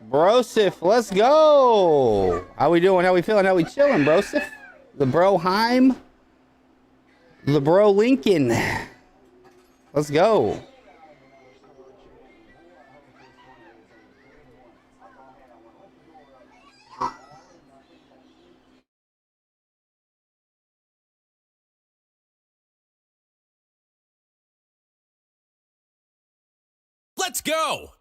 Brosif, let's go. How we doing? How we feeling? How we chilling, Brosif? The Broheim. The Bro Lincoln. Let's go. Let's go.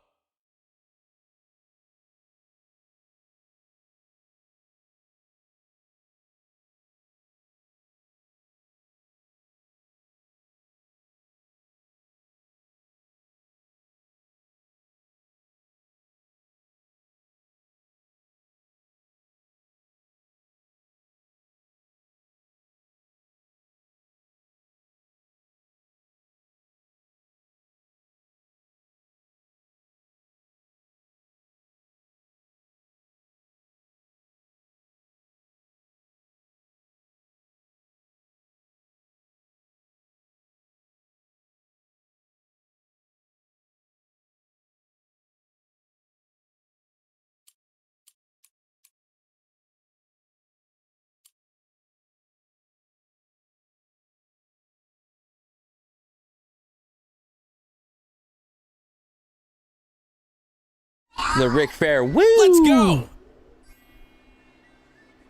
The Ric Flair. Woo! Let's go.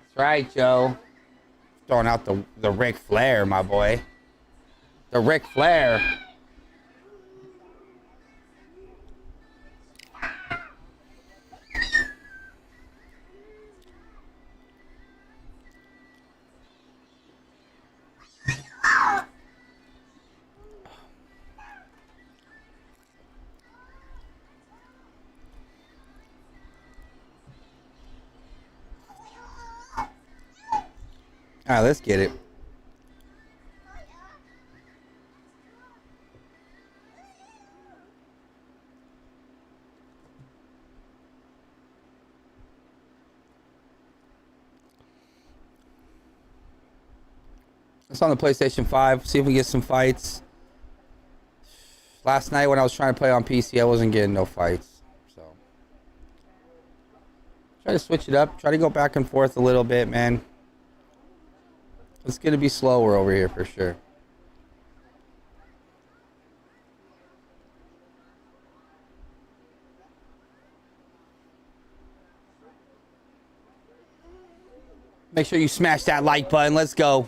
That's right, Joe. Throwing out the Ric Flair, my boy. The Ric Flair. All right, let's get it. It's on the PlayStation 5. See if we get some fights. Last night when I was trying to play on PC, I wasn't getting no fights. So try to switch it up. Try to go back and forth a little bit, man. It's going to be slower over here for sure. Make sure you smash that like button. Let's go.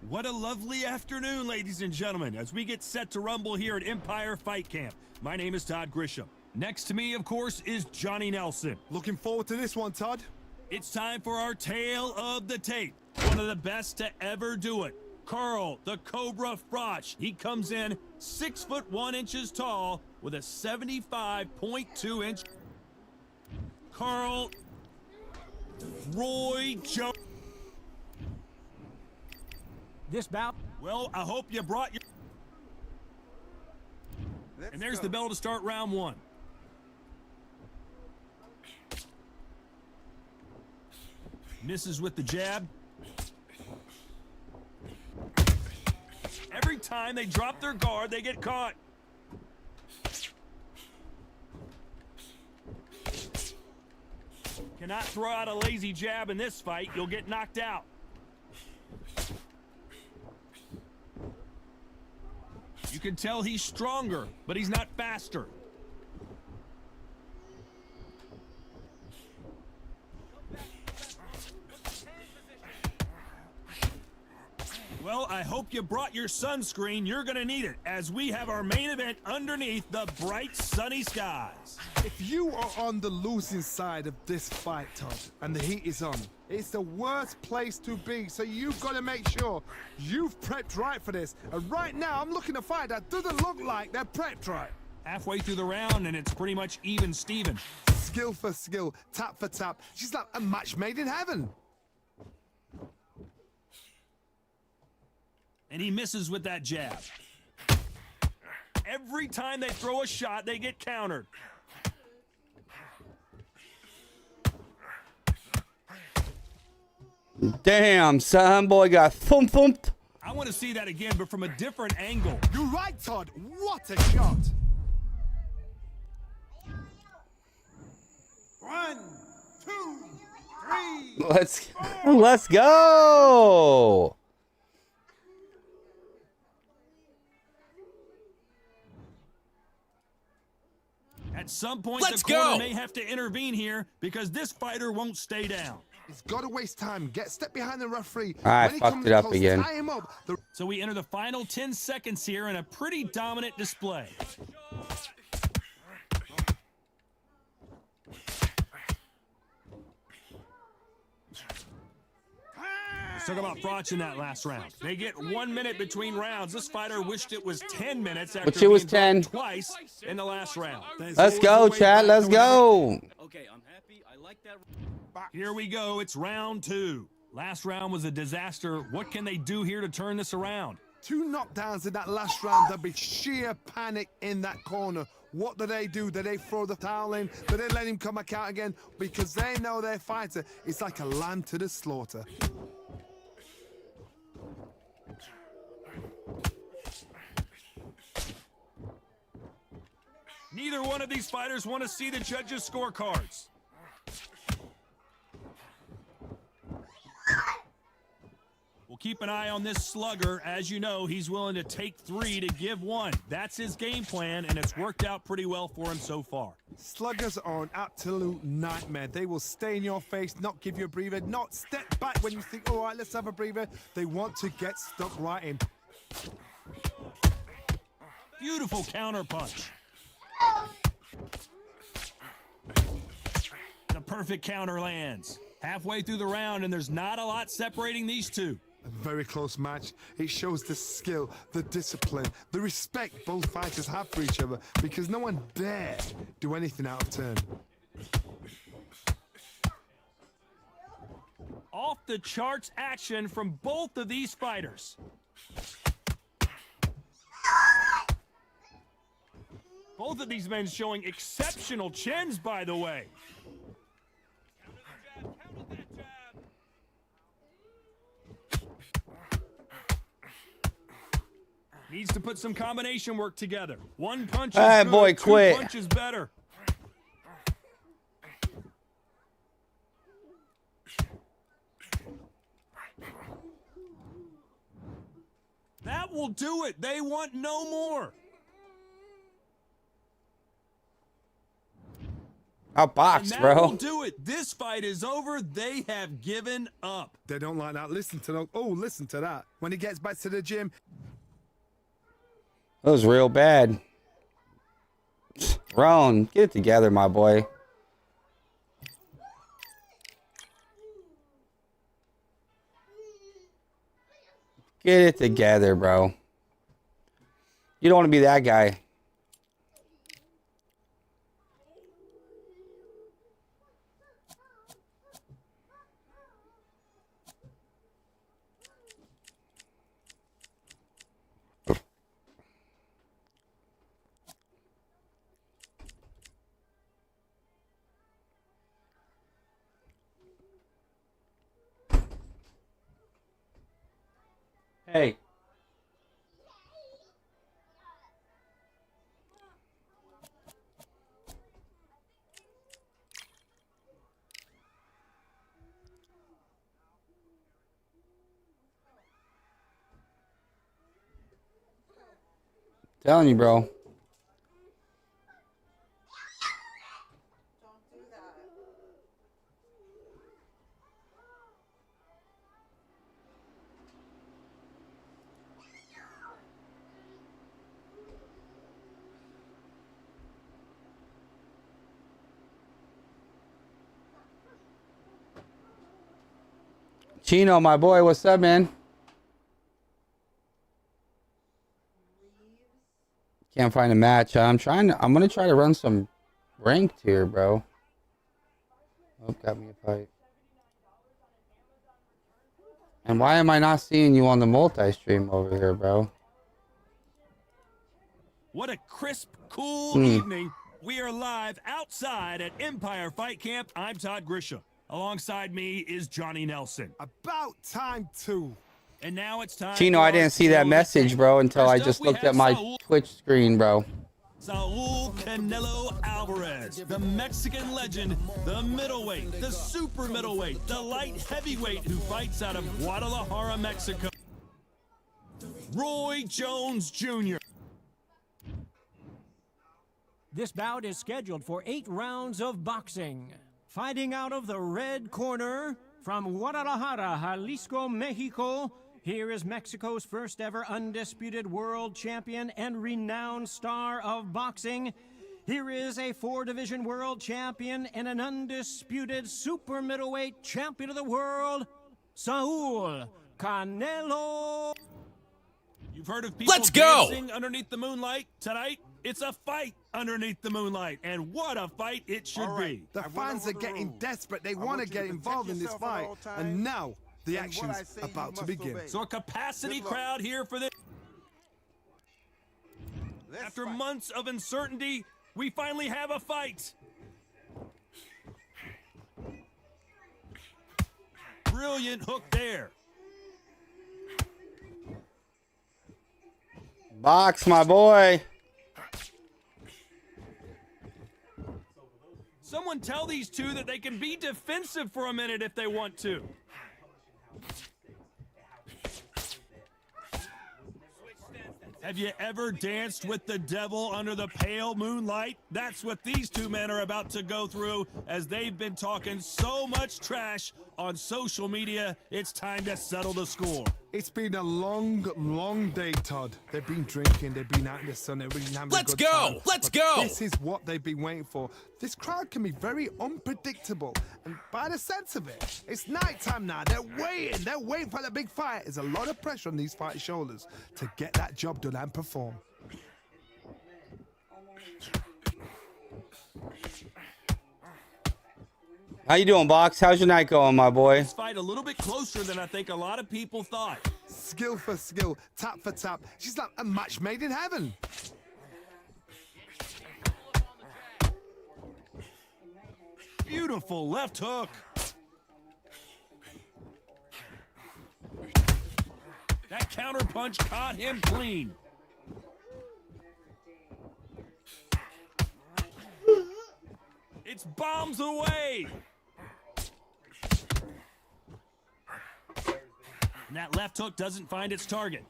What a lovely afternoon, ladies and gentlemen, as we get set to rumble here at Empire Fight Camp. My name is Todd Grisham. Next to me, of course, is Johnny Nelson. Looking forward to this one, Todd. It's time for our tale of the tape. One of the best to ever do it. Carl, the Cobra Froch. He comes in 6'1" tall with a 75.2-inch. Carl Roy Jones. This bout? Well, I hope you brought your... And there's the bell to start round one. Misses with the jab. Every time they drop their guard, they get caught. Cannot throw out a lazy jab in this fight. You'll get knocked out. You can tell he's stronger, but he's not faster. Well, I hope you brought your sunscreen. You're going to need it, as we have our main event underneath the bright, sunny skies. If you are on the losing side of this fight, Todd, and the heat is on, it's the worst place to be, so you've got to make sure you've prepped right for this. And right now, I'm looking to fight that doesn't look like they're prepped right. Halfway through the round, and it's pretty much even Steven. Skill for skill, tap for tap. She's like a match made in heaven. And he misses with that jab. Every time they throw a shot, they get countered. Damn, son, boy got thumped. I want to see that again, but from a different angle. You're right, Todd. What a shot. 1, 2, 3. Let's go. At some point, the corner may have to intervene here because this fighter won't stay down. He's got to waste time. Get step behind the referee. I When he fucked comes it up close, again. tie him up. So we enter the final 10 seconds here in a pretty dominant display. Let's talk about Froch in that last round. They get 1 minute between rounds. This fighter wished it was 10 minutes after Which it was being 10. twice in the last round. Let's go, Chad. Let's go. Okay, I'm happy. I like that. Here we go. It's round 2. Last round was a disaster. What can they do here to turn this around? 2 knockdowns in that last round. There'll be sheer panic in that corner. What do? Do they throw the towel in? Do they let him come back out again? Because they know their fighter is like a lamb to the slaughter. Neither one of these fighters want to see the judges' scorecards. We'll keep an eye on this slugger. As you know, he's willing to take 3 to give 1. That's his game plan, and it's worked out pretty well for him so far. Sluggers are an absolute nightmare. They will stay in your face, not give you a breather, not step back when you think, all right, let's have a breather. They want to get stuck right in. Beautiful counter punch. The perfect counter lands. Halfway through the round, and there's not a lot separating these two. A very close match. It shows the skill, the discipline, the respect both fighters have for each other because no one dare do anything out of turn. Off the charts action from both of these fighters. Both of these men showing exceptional chins, by the way. Needs to put some combination work together. One punch is good, boy, 2 quit. punches better. That will do it. They want no more. Outbox, And that bro. will do it. This fight is over. They have given up. They don't like that. Listen to that. Oh, listen to that. When he gets back to the gym, That was real bad. Roan, get it together, my boy. Get it together, bro. You don't want to be that guy. Hey. Telling you, bro. Chino, my boy, what's up, man? Can't find a match. I'm gonna try to run some ranked here, bro. Oh, got me a fight. And why am I not seeing you on the multi-stream over here, bro? What a crisp, cool evening. We are live outside at Empire Fight Camp. I'm Todd Grisha. Alongside me is Johnny Nelson. about time too. And now it's time. Chino, I didn't see that message, bro, until I just looked at my Twitch screen, bro. Saul Canelo Alvarez, the Mexican legend, the middleweight, the super middleweight, the light heavyweight who fights out of Guadalajara, Mexico. Roy Jones Jr. This bout is scheduled for 8 rounds of boxing. Fighting out of the red corner from Guadalajara, Jalisco, Mexico, here is Mexico's first ever undisputed world champion and renowned star of boxing. Here is a 4-division world champion and an undisputed super middleweight champion of the world, Saul Canelo. You've heard of people Let's go! dancing underneath the moonlight. Tonight, it's a fight underneath the moonlight. And what a fight it should be. The fans are getting desperate. They want to get involved in this fight. And now, the action's about to begin. So a capacity crowd here for this. After months of uncertainty, we finally have a fight. Brilliant hook there. Box, my boy. Someone tell these two that they can be defensive for a minute if they want to. Have you ever danced with the devil under the pale moonlight? That's what these two men are about to go through as they've been talking so much trash on social media. It's time to settle the score. It's been a long, long day, Todd. They've been drinking, they've been out in the sun, they've been having a Let's good go! time. Let's But go! This is what they've been waiting for. This crowd can be very unpredictable. And by the sense of it, it's nighttime now. They're waiting for the big fight. There's a lot of pressure on these fighters' shoulders to get that job done and perform. How you doing, Box? How's your night going, my boy? This fight a little bit closer than I think a lot of people thought. Skill for skill, tap for tap. She's like a match made in heaven. Beautiful left hook. That counter punch caught him clean. It's bombs away. And that left hook doesn't find its target.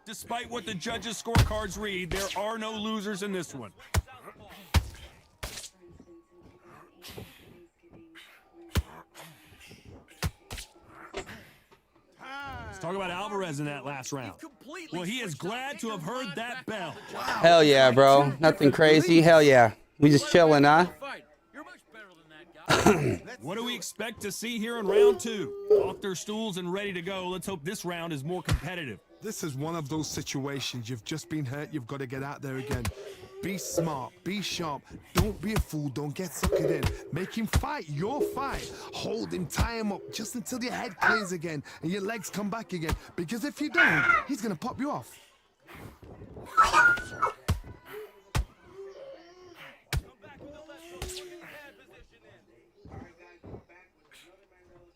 Despite what the judges' scorecards read, there are no losers in this one. Let's talk about Alvarez in that last round. Well, he is glad to have heard that bell. Hell yeah, bro. Nothing crazy. Hell yeah. We just chilling, huh? What do we expect to see here in round two? Off their stools and ready to go. Let's hope this round is more competitive. This is one of those situations. You've just been hurt. You've got to get out there again. Be smart. Be sharp. Don't be a fool. Don't get suckered in. Make him fight your fight. Hold him. Tie him up just until your head clears again and your legs come back again. Because if you don't, he's going to pop you off.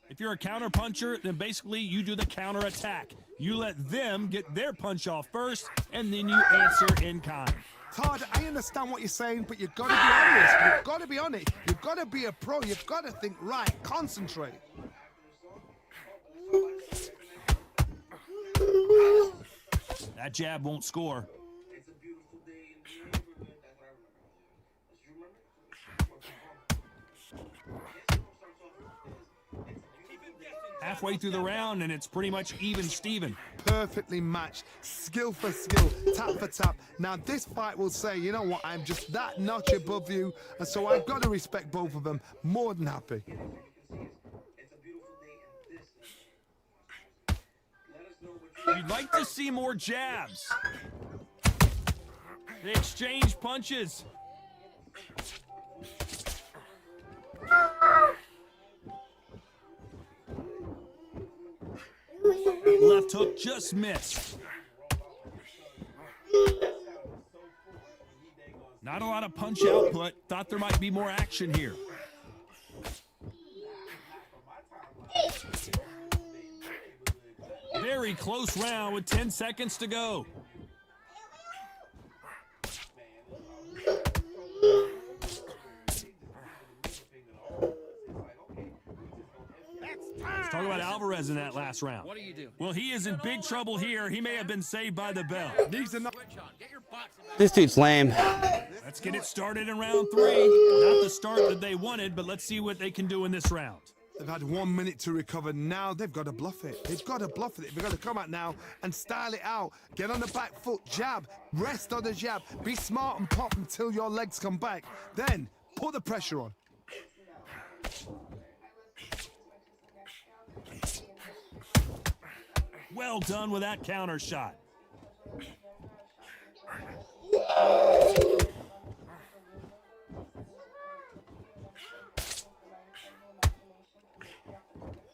If you're a counter puncher, then basically you do the counter attack. You let them get their punch off first, and then you answer in kind. Todd, I understand what you're saying, but you've got to be honest. You've got to be on it. You've got to be a pro. You've got to think right. Concentrate. That jab won't score. Halfway through the round, and it's pretty much even Steven. Perfectly matched. Skill for skill. Tap for tap. Now, this fight will say, you know what, I'm just that notch above you, and so I've got to respect both of them. More than happy. You'd like to see more jabs. They exchange punches. Left hook just missed. Not a lot of punch output. Thought there might be more action here. Very close round with 10 seconds to go. Let's talk about Alvarez in that last round. What do you do? Well, he is in big trouble here. He may have been saved by the bell. This dude's lame. Let's get it started in round 3. Not the start that they wanted, but let's see what they can do in this round. They've had 1 minute to recover. Now they've got to bluff it. They've got to bluff it. They've got to come out now and style it out. Get on the back foot, jab, rest on the jab. Be smart and pop until your legs come back. Then put the pressure on. Well done with that counter shot.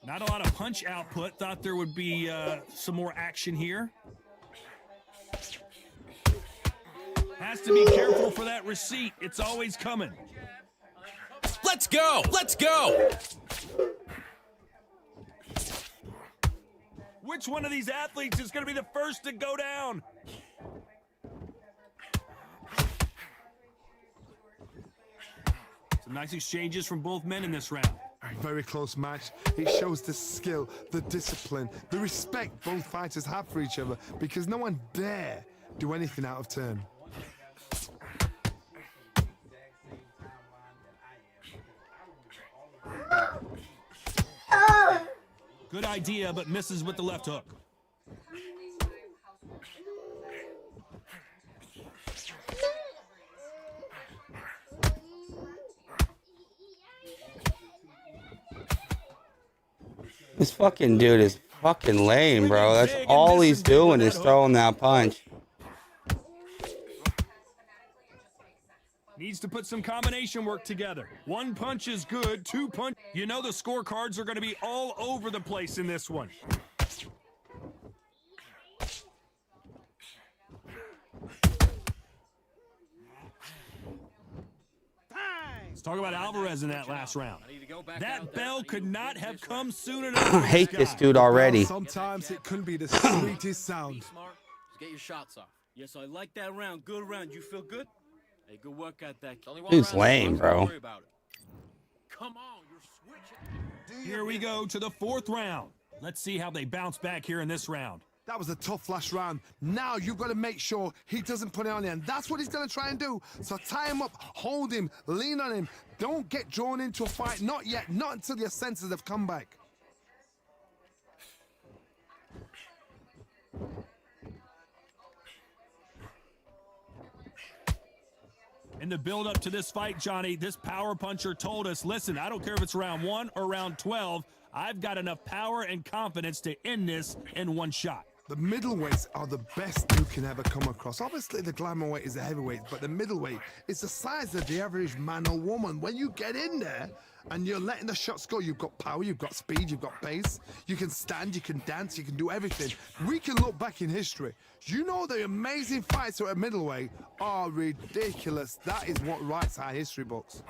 Not a lot of punch output. Thought there would be some more action here. Has to be careful for that receipt. It's always coming. Let's go! Let's go! Which one of these athletes is going to be the first to go down? Some nice exchanges from both men in this round. Very close match. It shows the skill, the discipline, the respect both fighters have for each other because no one dare do anything out of turn. Good idea, but misses with the left hook. This fucking dude is fucking lame, bro. That's all he's doing is throwing that punch. Needs to put some combination work together. 1 punch is good, 2 punch. You know the scorecards are going to be all over the place in this one. Let's talk about Alvarez in that last round. That bell could not have come soon enough. I hate this dude already. Sometimes it couldn't be the sweetest sound. Smart. Just get your shots off. Yes, I like that round. Good round. You feel good? Hey, good work at that. Dude's lame, bro. Come on, you're switching. Here we go to the 4th round. Let's see how they bounce back here in this round. That was a tough last round. Now you've got to make sure he doesn't put it on you, and that's what he's going to try and do. So tie him up, hold him, lean on him. Don't get drawn into a fight. Not yet. Not until your senses have come back. In the build-up to this fight, Johnny, this power puncher told us, listen, I don't care if it's round 1 or round 12, I've got enough power and confidence to end this in 1 shot. The middleweights are the best you can ever come across. Obviously, the glamour weight is the heavyweight, but the middleweight is the size of the average man or woman. When you get in there and you're letting the shots go, you've got power, you've got speed, you've got pace. You can stand, you can dance, you can do everything. We can look back in history. You know the amazing fights at middleweight are ridiculous. That is what writes our history books.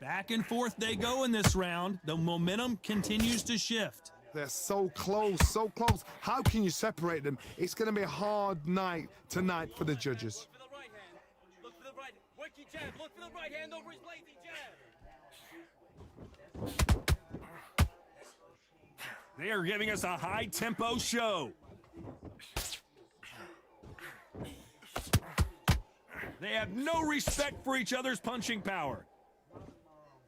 Back and forth they go in this round. The momentum continues to shift. They're so close, so close. How can you separate them? It's going to be a hard night tonight for the judges. Look for the right hand. Look for the right. Work your jab. Look for the right hand over his lazy jab. They are giving us a high-tempo show. They have no respect for each other's punching power.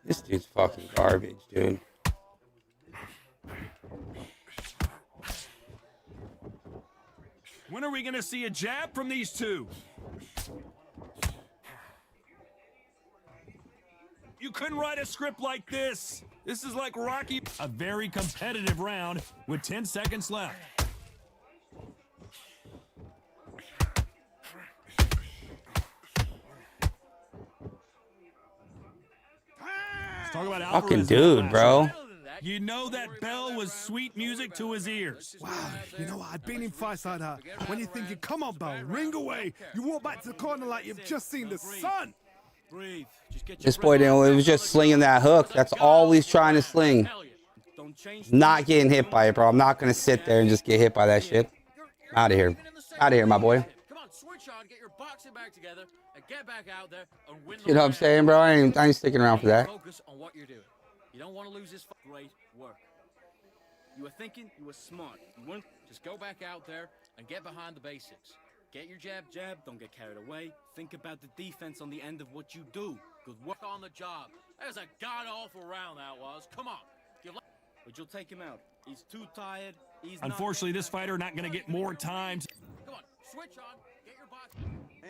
This dude's fucking garbage, dude. When are we going to see a jab from these two? You couldn't write a script like this. This is like Rocky. A very competitive round with 10 seconds left. Fucking dude, bro. You know that bell was sweet music to his ears. Wow, you know what? I've been in fights like that. When you're thinking, come on, Bell, ring away. You walk back to the corner like you've just seen the sun. Breathe. Just get your This boy, breath didn't, out. it was just slinging that hook. That's all he's trying to sling. Don't change Not getting hit by it, bro. I'm not going to sit there and just get hit by that shit. Out of here. Out of here, my boy. Come on, switch on, get your boxing back together, and get back out there and win the You know what I'm round. saying, bro? I ain't sticking around for that. Focus on what you're doing. You don't want to lose this fight. Great work. You were thinking, you were smart. You weren't. Just go back out there and get behind the basics. Get your jab, don't get carried away. Think about the defense on the end of what you do. Good work on the job. That was a god-awful round, that was. Come on. But you'll take him out. He's too tired. He's Unfortunately, this fighter not going to get more time. Come on, switch on. Get your box.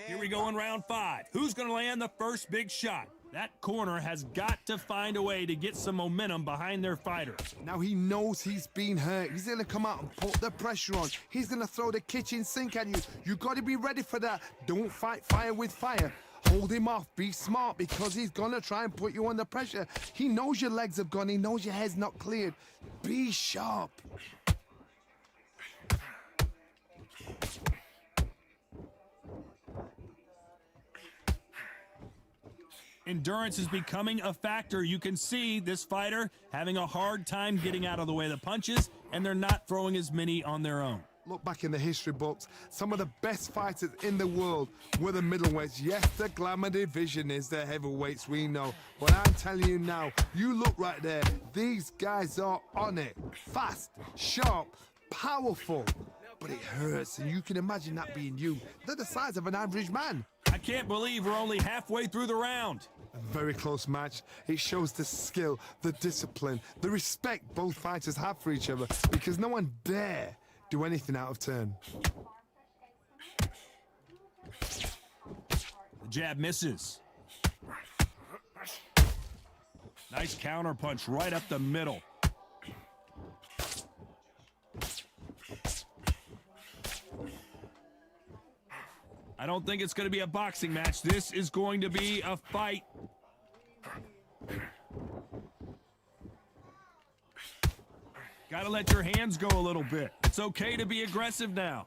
Here we go in round 5. Who's going to land the first big shot? That corner has got to find a way to get some momentum behind their fighter. Now he knows he's been hurt. He's going to come out and put the pressure on. He's going to throw the kitchen sink at you. You got to be ready for that. Don't fight fire with fire. Hold him off. Be smart because he's going to try and put you under pressure. He knows your legs have gone. He knows your head's not cleared. Be sharp. Endurance is becoming a factor. You can see this fighter having a hard time getting out of the way of the punches, and they're not throwing as many on their own. Look back in the history books. Some of the best fighters in the world were the middleweights. Yes, the glamour division is the heavyweights, we know. But I'm telling you now, you look right there. These guys are on it. Fast, sharp, powerful. But it hurts, and you can imagine that being you. They're the size of an average man. I can't believe we're only halfway through the round. A very close match. It shows the skill, the discipline, the respect both fighters have for each other, because no one dare do anything out of turn. The jab misses. Nice counter punch right up the middle. I don't think it's going to be a boxing match. This is going to be a fight. Gotta let your hands go a little bit. It's okay to be aggressive now.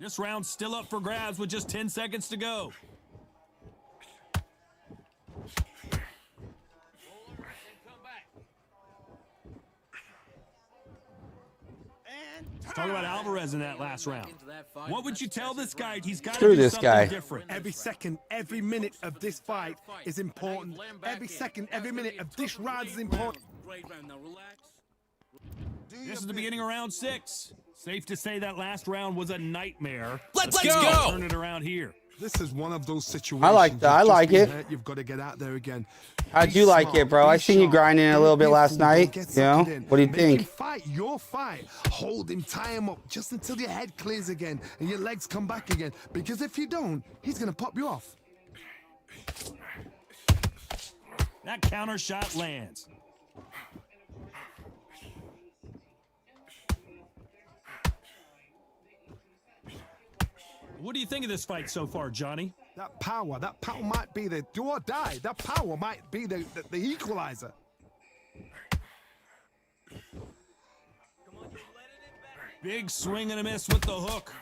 This round's still up for grabs with just 10 seconds to go. Talk about Alvarez in that last round. What would you tell this guy? He's got to Screw do this something guy. different. Every second, every minute of this fight is important. Every second, every minute of this round is important. Great round. Now relax. This is the beginning of round 6. Safe to say that last round was a nightmare. Let's go. Turn it around here. This is one of those situations. I like that. I you've just like been it. hurt, you've got to get out there again. I Be do like smart, it, bro. be I seen you sharp. grinding a Don't little be bit a last fool, don't night. get You know? suckered in. What do you Make him think? fight your fight. Hold him, tie him up just until your head clears again and your legs come back again. Because if you don't, he's going to pop you off. That counter shot lands. What do you think of this fight so far, Johnny? That power might be the do or die. That power might be the equalizer. Big swing and a miss with the hook.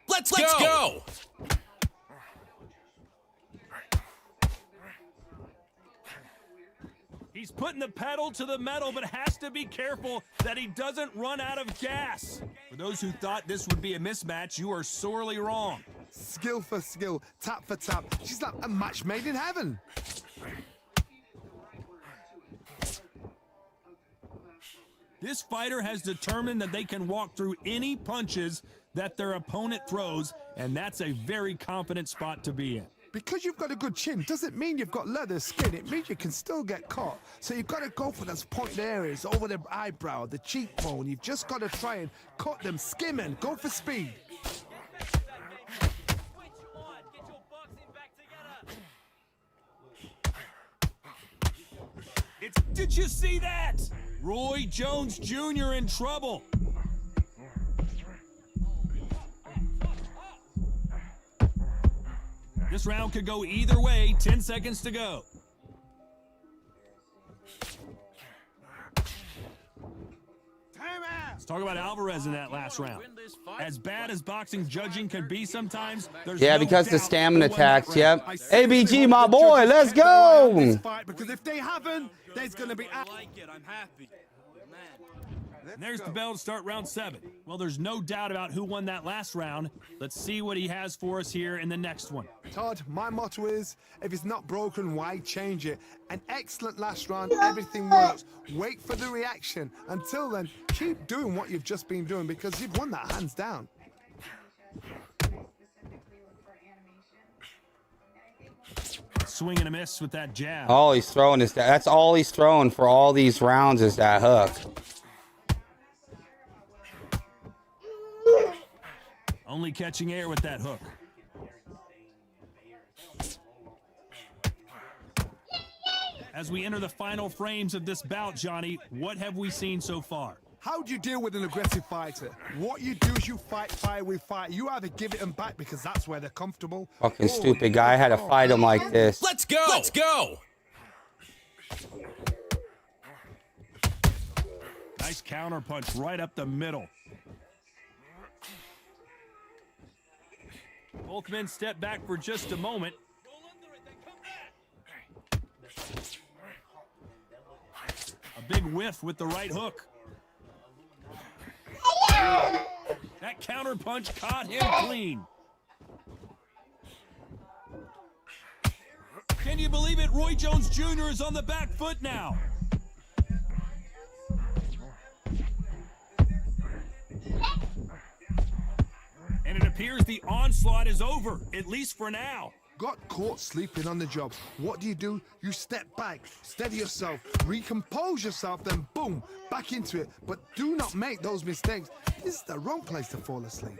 Let's go. He's putting the pedal to the metal, but has to be careful that he doesn't run out of gas. For those who thought this would be a mismatch, you are sorely wrong. Skill for skill, tap for tap. She's like a match made in heaven. This fighter has determined that they can walk through any punches that their opponent throws, and that's a very confident spot to be in. Because you've got a good chin doesn't mean you've got leather skin. It means you can still get caught. So you've got to go for those pointed areas over the eyebrow, the cheekbone. You've just got to try and cut them, skim and go for speed. Did you see that? Roy Jones Jr. in trouble. This round could go either way. 10 seconds to go. Let's talk about Alvarez in that last round. As bad as boxing judging can be sometimes, there's Yeah, no because the doubt stamina who won that tax. round. Yep. I seriously ABG, hope my the boy. judges Let's kept their eye on go. this fight, because if they haven't, there's going to be... I like it. I'm happy. And there's the bell to start round 7. Well, there's no doubt about who won that last round. Let's see what he has for us here in the next one. Todd, my motto is, if it's not broken, why change it? An excellent last round, everything works. Wait for the reaction. Until then, keep doing what you've just been doing, because you've won that hands down. Swing and a miss with that jab. All he's throwing is that. That's all he's throwing for all these rounds is that hook. Only catching air with that hook. As we enter the final frames of this bout, Johnny, what have we seen so far? How do you deal with an aggressive fighter? What you do is you fight fire with fire. You either give it them back because that's where they're comfortable. Fucking stupid guy. I had to fight him like this. Let's go. Let's go. Nice counter punch right up the middle. Both men step back for just a moment. A big whiff with the right hook. That counter punch caught him clean. Can you believe it? Roy Jones Jr. is on the back foot now. And it appears the onslaught is over, at least for now. Got caught sleeping on the job. What do? You step back, steady yourself, recompose yourself, then boom, back into it. But do not make those mistakes. This is the wrong place to fall asleep.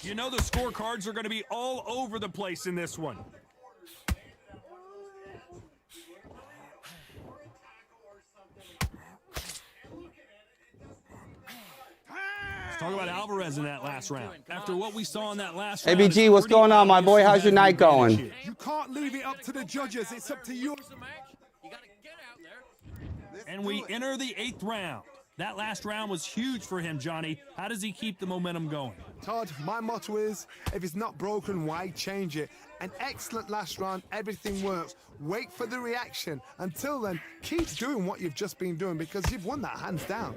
You know the scorecards are going to be all over the place in this one. Let's talk about Alvarez in that last round. After what we saw in that last round, ABG, what's going on, my boy? How's your night going? You can't leave it up to the judges. It's up to you. You gotta get out there. and we enter the 8th round. That last round was huge for him, Johnny. How does he keep the momentum going? Todd, my motto is, if it's not broken, why change it? An excellent last round, everything works. Wait for the reaction. Until then, keep doing what you've just been doing because you've won that hands down.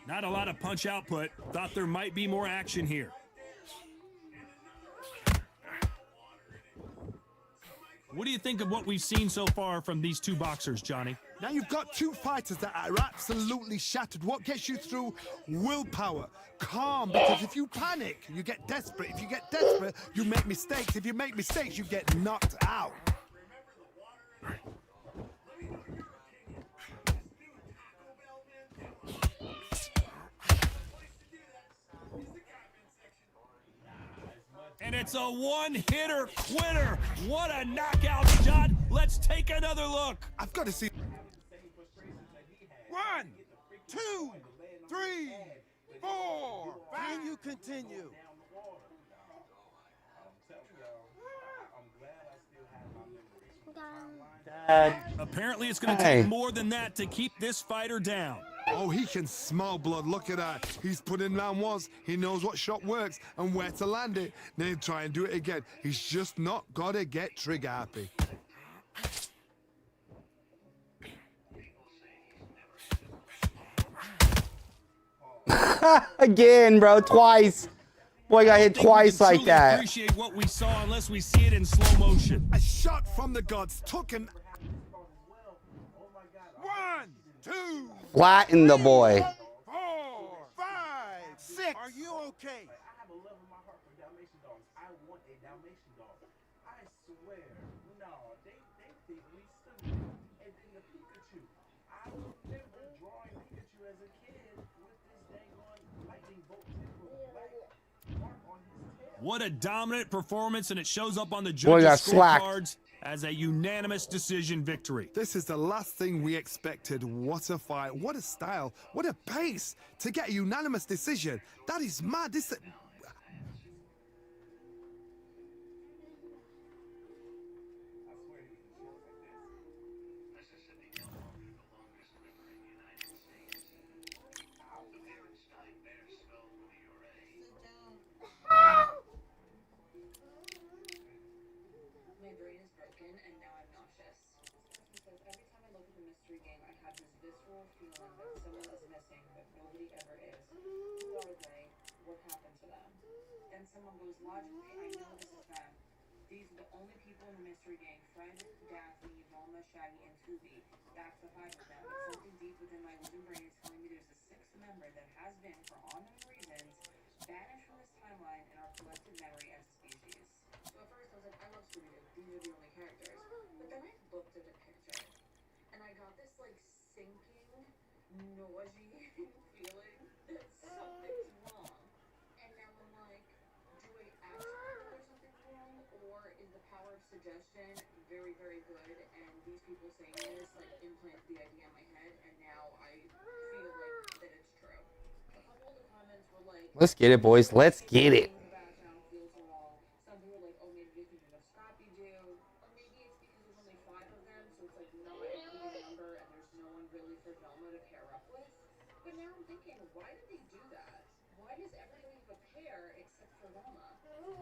Not a lot of punch output. Thought there might be more action here. What do you think of what we've seen so far from these two boxers, Johnny? Now you've got two fighters that are absolutely shattered. What gets you through? Willpower. Calm, because if you panic, you get desperate. If you get desperate, you make mistakes. If you make mistakes, you get knocked out. And it's a one-hitter quitter. What a knockout shot. Let's take another look. I've got to see. 1, 2, 3, 4. Can you continue? Apparently, it's going to take more than that to keep this fighter down. Oh, he can smell blood. Look at that. He's put in round once. He knows what shot works and where to land it. Then he'll try and do it again. He's just not got to get trigger happy. Again, bro, twice. Boy got hit twice like Truly that. Appreciate what we saw unless we see it in slow motion. A shot from the gods took him. 1, 2, Flatten the boy. 4, 5, 6. Are you okay? I have a love in my heart for Dalmatian dogs. I want a Dalmatian dog. I swear. No, they think we stupid. And then the Pikachu. I remember drawing Pikachu as a kid with this dang on lightning bolt black mark on his tail. What a dominant performance, and it shows up on the Boy got judges' slacked. scorecards as a unanimous decision victory. This is the last thing we expected. What a fight. What a style. What a pace to get a unanimous decision. That is mad. This. My brain is broken and now I'm nauseous. Because every time I look at the mystery game, I have this visceral feeling that someone is missing, but nobody ever is. Who are they? What happened to them? Then someone goes, logically, I know this is them. These are the only people in the mystery game: Fred, Daphne, Velma, Shaggy, and Scooby. That's the five of them. But something deep within my living brain is telling me there's a sixth member that has been, for unknown reasons, banished from this timeline in our collective memory as a species. So at first I was like, I love Scooby-Doo. These are the only characters. But then I looked at the picture, and I got this, like, sinking, nauseating feeling that something's wrong. And now I'm like, do I actually think there's something wrong, or is the power of suggestion very, very good, and these people saying this, like, implanted the idea in my head, and now I feel like that it's true. A couple of the comments were like, Let's get it, boys. Let's get it. the background feels wrong. Some people were like, oh, maybe you're thinking of Scrappy-Doo, or maybe it's because there's only five of them, so it's like not an even number, and there's no one really for Velma to pair up with. But now I'm thinking, why did they do that? Why does everybody have a pair except for Velma?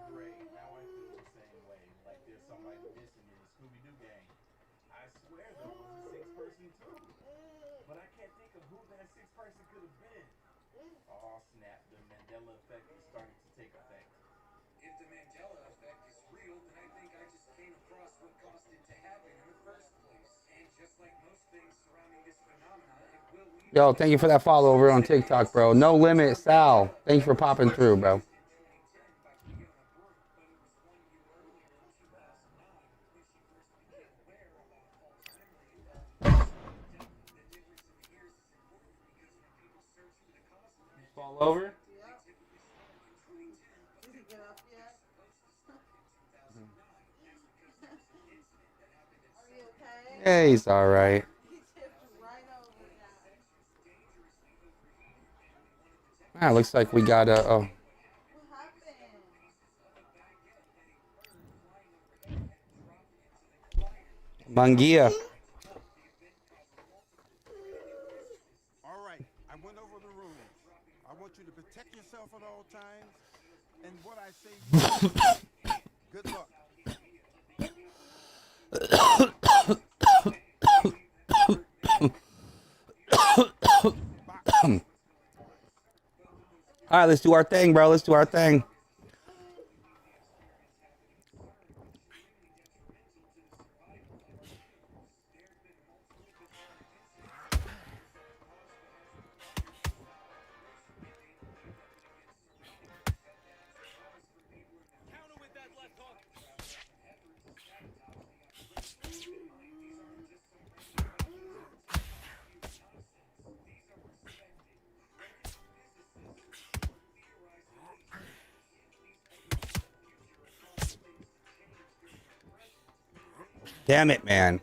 Great. Now I feel the same way. Like there's somebody missing in the Scooby-Doo gang. I swear there was a sixth person too. But I can't think of who that sixth person could have been. Oh snap, the Mandela effect is starting to take effect. If the Mandela effect is real, then I think I just came across what caused it to happen in the first place. And just like most things surrounding this phenomenon, it will lead. Yo, thank you for that follow over on TikTok, bro. No Limit Sal. Thank you for popping through, bro. Fall over. Yeah, he's all right. Ah, looks like we got a. Oh. Mangia. All right, I went over the rules. I want you to protect yourself at all times. And what I say, good luck. All right, let's do our thing, bro. Let's do our thing. Damn it, man.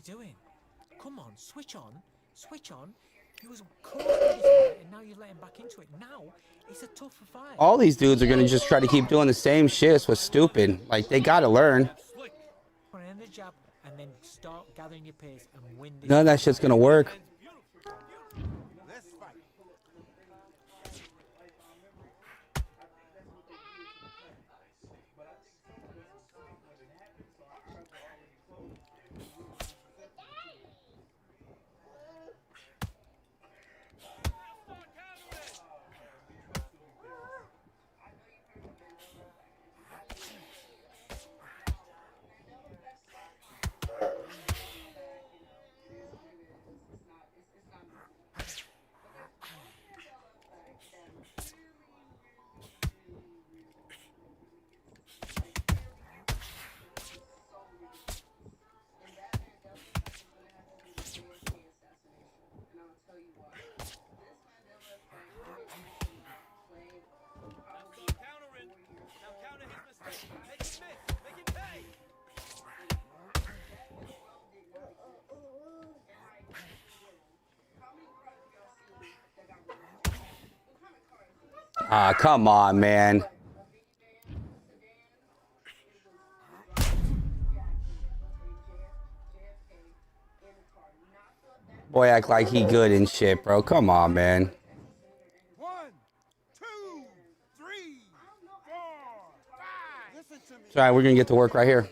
doing? Come on, switch on. Switch on. He was caught in this fight, and now you're letting back into it. Now, it's a tougher fight. All these dudes are going to just try to keep doing the same shit. It's what's stupid. Like, they got to learn. Put in the jab, and then start gathering your pace and win this. None of that shit's going to work. Let's fight. Ah, come on, man. Boy, act like he good and shit, bro. Come on, man. 1, 2, 3, 4, 5. Listen to me. It's all right, we're going to get to work right here.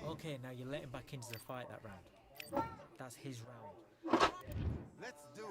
Okay, now you're letting back into the fight that round. That's his round. Let's do it.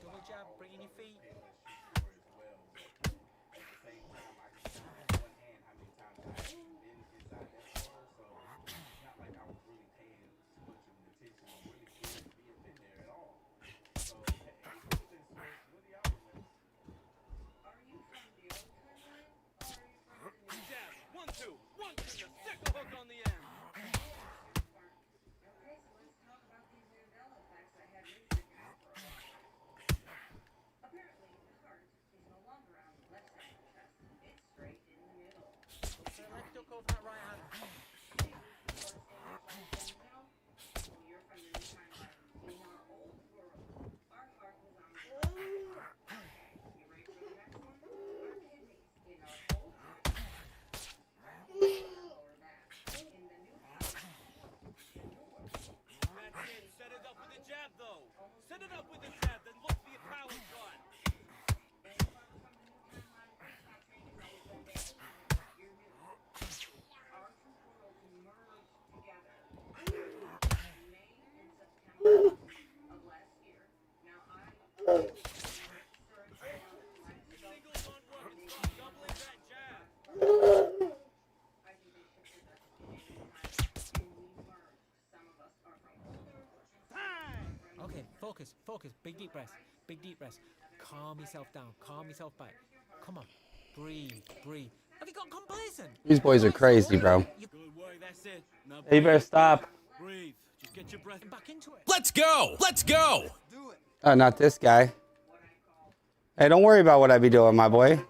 Double jab, bringing your feet. Set it up with the jab, then look for your power shot. Okay, focus. Big deep breath. Big deep breath. Calm yourself down. Calm yourself back. Come on. Breathe. Have you got complacent? These boys are crazy, bro. Good work, that's it. Now Hey, you better stop. breathe. Just get your breath Back into it. Let's go. Let's go. Do it. Oh, not this guy. Hey, don't worry about what I be doing, my boy.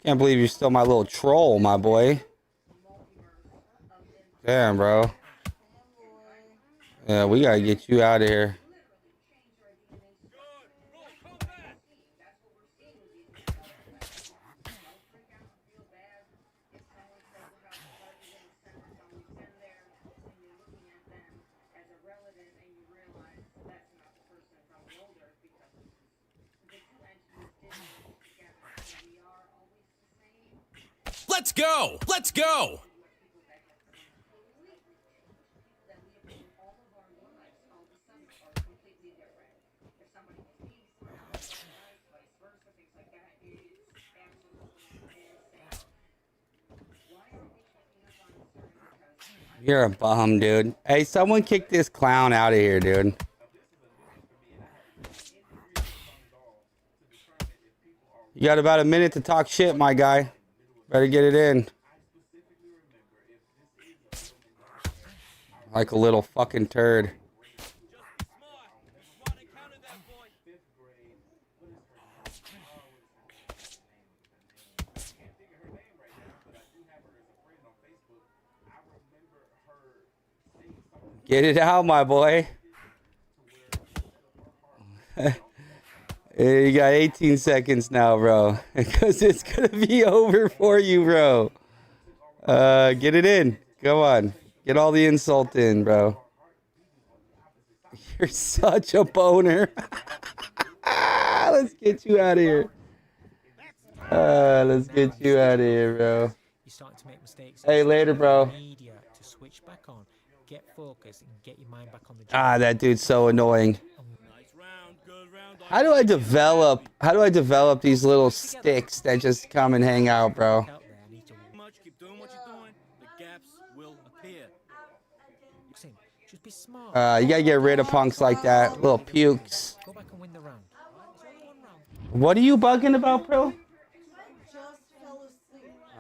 Can't believe you're still my little troll, my boy. Damn, bro. Yeah, we gotta get you out of here. Let's go! Let's go! You're a bum, dude. Hey, someone kick this clown out of here, dude. You got about a minute to talk shit, my guy. Better get it in. Like a little fucking turd. Get it out, my boy. You got 18 seconds now, bro. Because it's going to be over for you, bro. Get it in. Come on. Get all the insult in, bro. You're such a boner. Let's get you out of here. Let's get you out of here, bro. You're starting to make mistakes. Hey, later, bro. Media to switch back on, get focused, and get your mind back on the job. Ah, that dude's so annoying. How do I develop these little sticks that just come and hang out, bro? Keep doing what you're doing. The gaps will appear. Just be smart. You gotta get rid of punks like that. Little pukes. Go back and win the round. What are you bugging about, bro?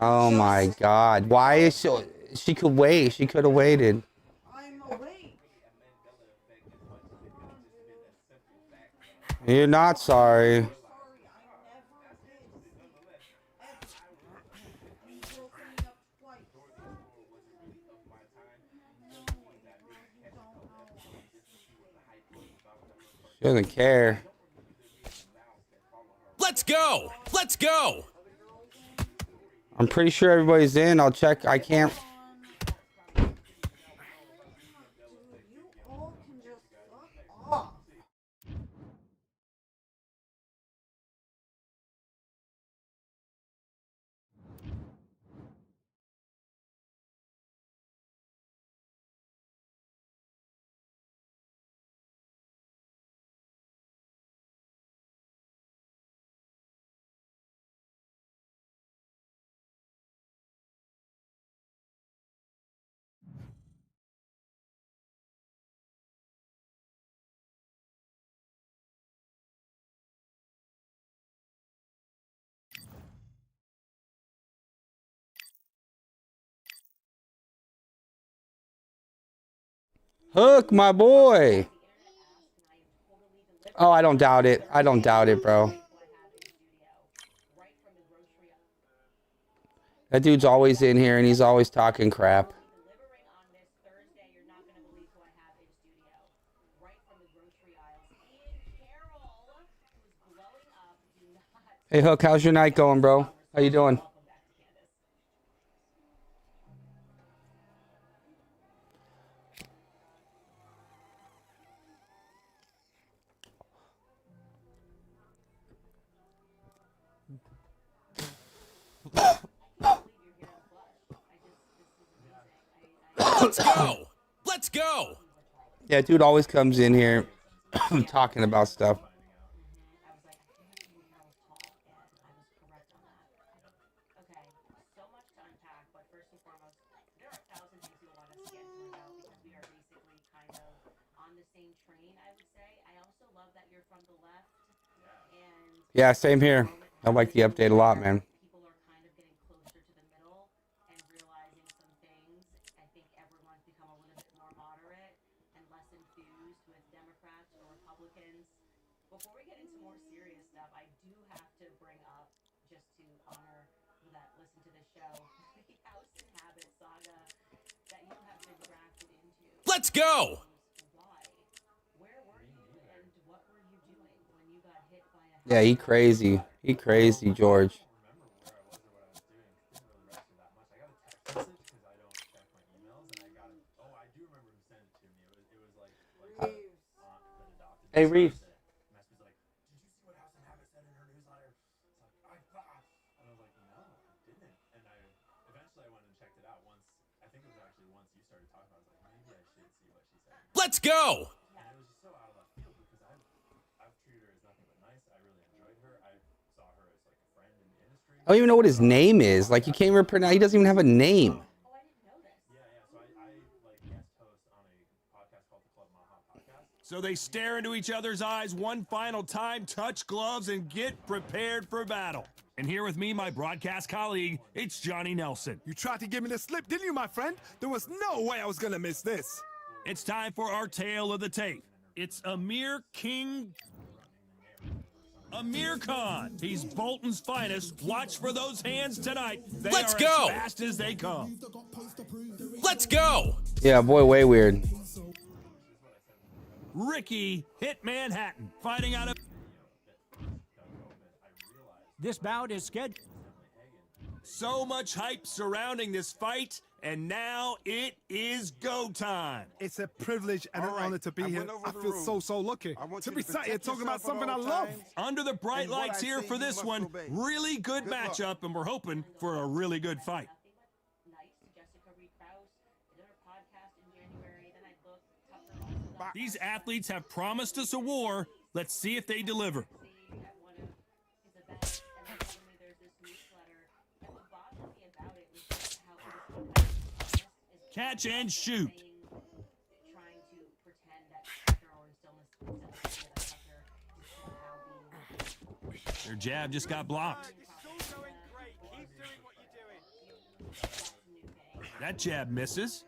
Oh my god. Why is she could wait. She could have waited. You're not sorry. She doesn't care. Let's go! Let's go! I'm pretty sure everybody's in. I'll check. I can't. Hook, my boy. Oh, I don't doubt it. I don't doubt it, bro. That dude's always in here and he's always talking crap. Hey, Hook, how's your night going, bro? How you doing? Let's go! Let's go! Yeah, dude always comes in here talking about stuff. Yeah, same here. I like the update a lot, man. Let's go! Yeah, he crazy. He crazy, George. Hey, Reeves. Let's go! I don't even know what his name is. Like, you can't even pronounce. He doesn't even have a name. So they stare into each other's eyes one final time, touch gloves, and get prepared for battle. And here with me, my broadcast colleague, it's Johnny Nelson. You tried to give me the slip, didn't you, my friend? There was no way I was gonna miss this. It's time for our tale of the tape. It's Amir Khan. He's Bolton's finest. Watch for those hands tonight. They Let's are go. as fast as they come. Let's go! Yeah, boy, way weird. Ricky hit Manhattan, fighting out of... This bout is scheduled. So much hype surrounding this fight, and now it is go time. It's a privilege and an All right, honor to be I here. went over I the feel rules. so lucky I want to you be to sat here protect talking about yourself at something I all love. times. Under the bright And what lights I here say, for you this must one, obey. really good Good luck. matchup, and we're hoping for a really good fight. These athletes have promised us a war. Let's see if they deliver. Catch and shoot. Their jab just got blocked. That jab misses.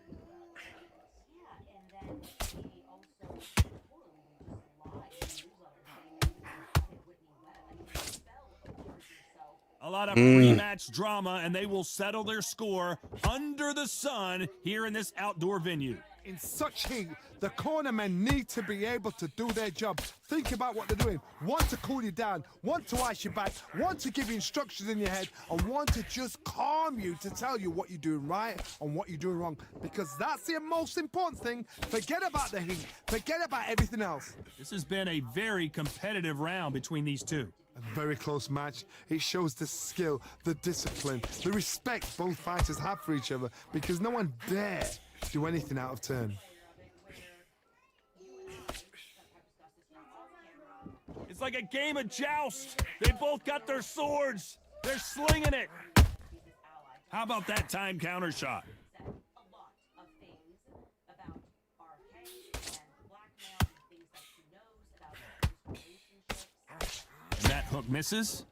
A lot of pre-match drama, and they will settle their score under the sun here in this outdoor venue. In such heat, the cornermen need to be able to do their job. Think about what they're doing. One to cool you down, one to ice your back, one to give you instructions in your head, and one to just calm you to tell you what you're doing right and what you're doing wrong. Because that's the most important thing. Forget about the heat. Forget about everything else. This has been a very competitive round between these two. A very close match. It shows the skill, the discipline, the respect both fighters have for each other because no one dare do anything out of turn. It's like a game of joust. They both got their swords. They're slinging it. How about that time counter shot? And that hook misses.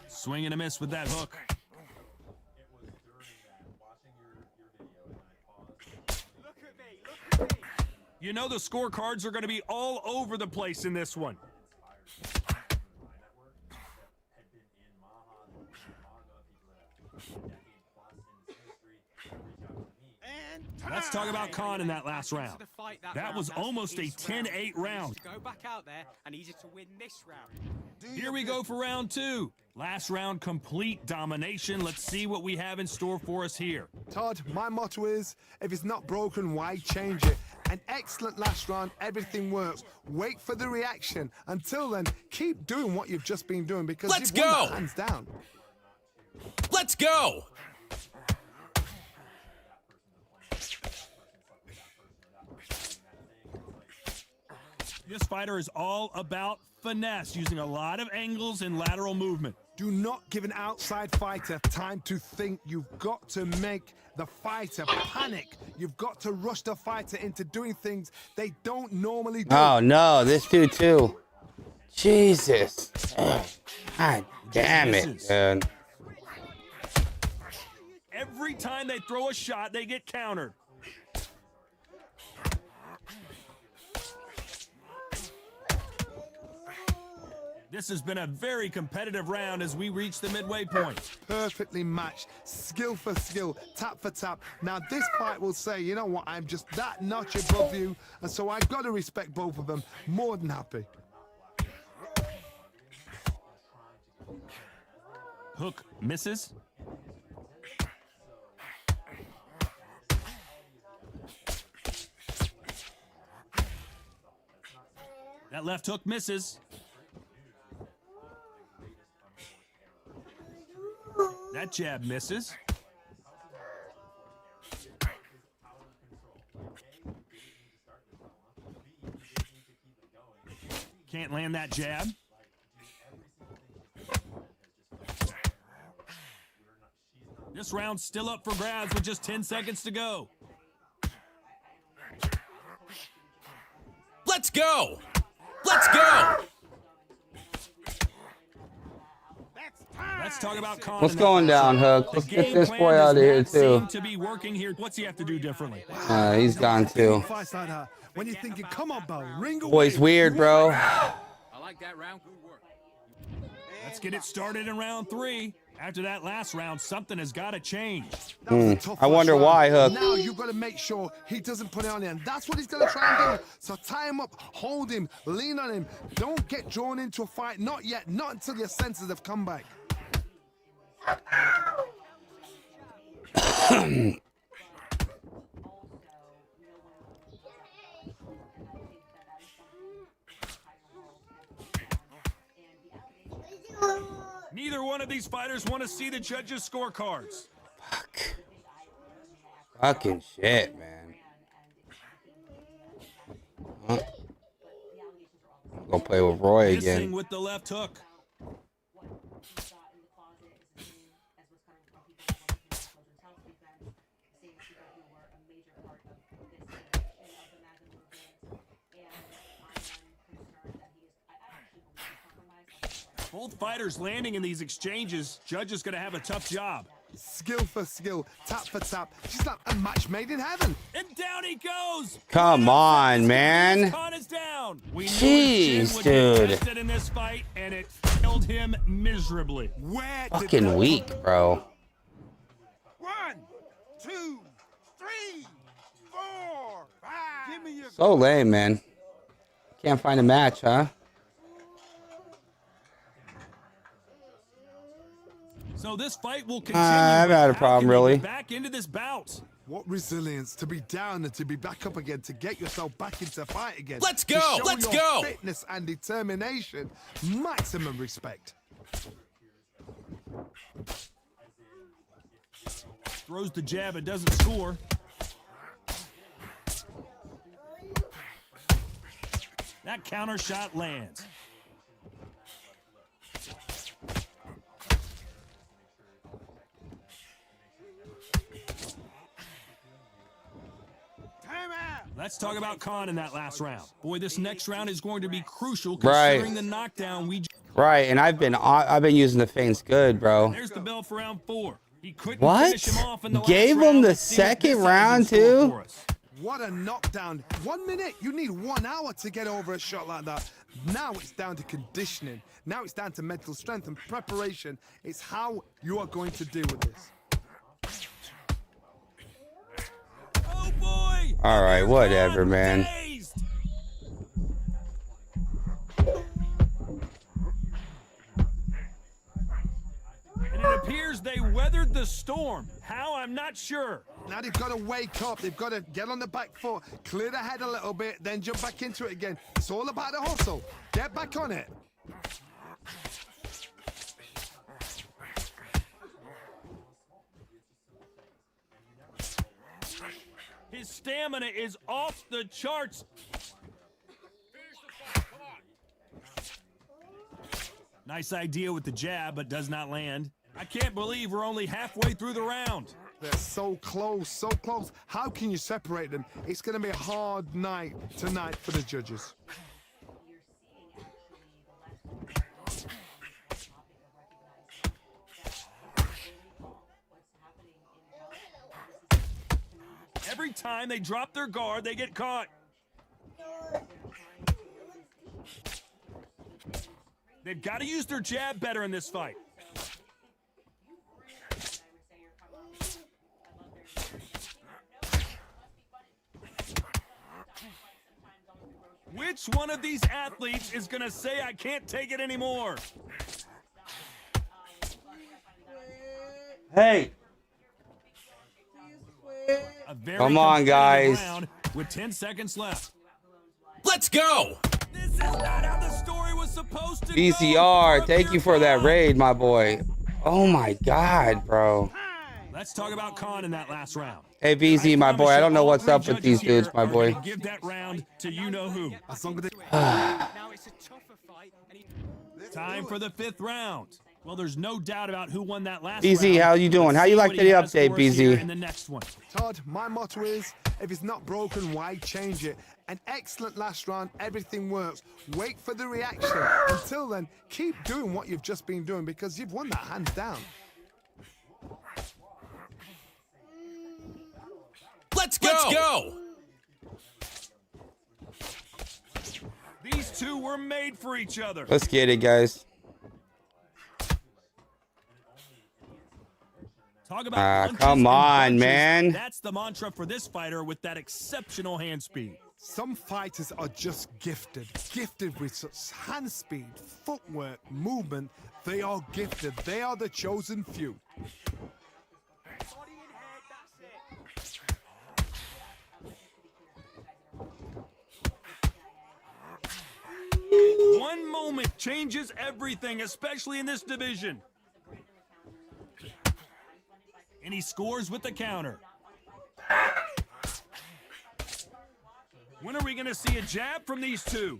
Swing and a miss with that hook. You know the scorecards are going to be all over the place in this one. Let's talk about Khan in that last round. That was almost a 10-8 round. Go back out there and easy to win this round. Here we go for round two. Last round, complete domination. Let's see what we have in store for us here. Todd, my motto is, if it's not broken, why change it? An excellent last round, everything works. Wait for the reaction. Until then, keep doing what you've just been doing because Let's you've won go. that hands down. Let's go! This fighter is all about finesse, using a lot of angles and lateral movement. Do not give an outside fighter time to think. You've got to make the fighter panic. You've got to rush the fighter into doing things they don't normally do. Oh no, this dude too. Jesus. God damn it, dude. Every time they throw a shot, they get countered. This has been a very competitive round as we reach the midway point. Perfectly matched, skill for skill, tap for tap. Now this fight will say, you know what, I'm just that notch above you, and so I've got to respect both of them. More than happy. Hook misses. That left hook misses. That jab misses. Can't land that jab. This round's still up for grabs with just 10 seconds to go. Let's go! Let's go! Let's talk about Khan. What's going down, Hook? Let's get this boy out of here too. To be working here. What's he have to do differently? He's gone too. Fights like that, when you're tithinking, come on, Bo, ring away. Boy's weird, bro. I like that round. Good work. Let's get it started in round 3. After that last round, something has got to change. That was a tough I wonder first why, round. Hook. Now you've got to make sure he doesn't put it on you, and that's what he's going to try and do. So tie him up, hold him, lean on him. Don't get drawn into a fight. Not yet. Not until your senses have come back. Neither one of these fighters want to see the judges' scorecards. Fuck. Fucking shit, man. Huh? Go play with Roy Missing again. with the left hook. Both fighters landing in these exchanges. Judge is going to have a tough job. Skill for skill, tap for tap. Just like a match made in heaven. And down he goes. Come on, man. Khan is down. We knew Jeez, his chin would dude. get tested in this fight, and it killed him miserably. Where Fucking weak, bro. 1, 2, 3, 4, 5. Give me your So lame, man. Can't find a match, huh? So this fight will continue. I've had a How problem, can they really. get back into this bout. What resilience to be down and to be back up again, to get yourself back into fight again. Let's To go, show let's your go. Fitness and determination, maximum respect. Throws the jab, it doesn't score. That counter shot lands. Let's talk about Khan in that last round. Boy, this next round is going to be crucial considering the knockdown we. Right, and I've been using the feints good, bro. There's the bell for round 4. He couldn't What? finish him off in the Gave last him round. the Let's see what second this has in round, store too? for us. What a knockdown. 1 minute, you need 1 hour to get over a shot like that. Now it's down to conditioning. Now it's down to mental strength and preparation. It's how you are going to deal with this. Oh boy! All right, whatever, Khan man. dazed. And it appears they weathered the storm. How? I'm not sure. Now they've got to wake up. They've got to get on the back foot, clear the head a little bit, then jump back into it again. It's all about the hustle. Get back on it. His stamina is off the charts. Nice idea with the jab, but does not land. I can't believe we're only halfway through the round. They're so close, so close. How can you separate them? It's going to be a hard night tonight for the judges. Every time they drop their guard, they get caught. They've got to use their jab better in this fight. Which one of these athletes is going to say, I can't take it anymore? Hey. A very Come on, competitive guys. round with 10 seconds left. Let's go! This is not how the story was supposed to go. BCR, thank you for that raid, my boy. Oh my God, bro. Let's talk about Khan in that last round. Hey, BZ, my boy. I don't know All what's three up with these judges here dudes, my are boy. gonna give that round to you know who. As long as they... Now it's a tougher fight. And Time for the 5th round. Well, there's no doubt about who won that last BZ, round. how you doing? Let's How you see like what the he has update, for us here BZ? in the next one. Todd, my motto is, if it's not broken, why change it? An excellent last round, everything works. Wait for the reaction. Until then, keep doing what you've just been doing because you've won that hands down. Let's go! These two were made for each other. Let's get it, guys. Talk about punches come and on, bunches. man. That's the mantra for this fighter with that exceptional hand speed. Some fighters are just gifted with such hand speed, footwork, movement. They are gifted. They are the chosen few. One moment changes everything, especially in this division. And he scores with the counter. When are we going to see a jab from these two?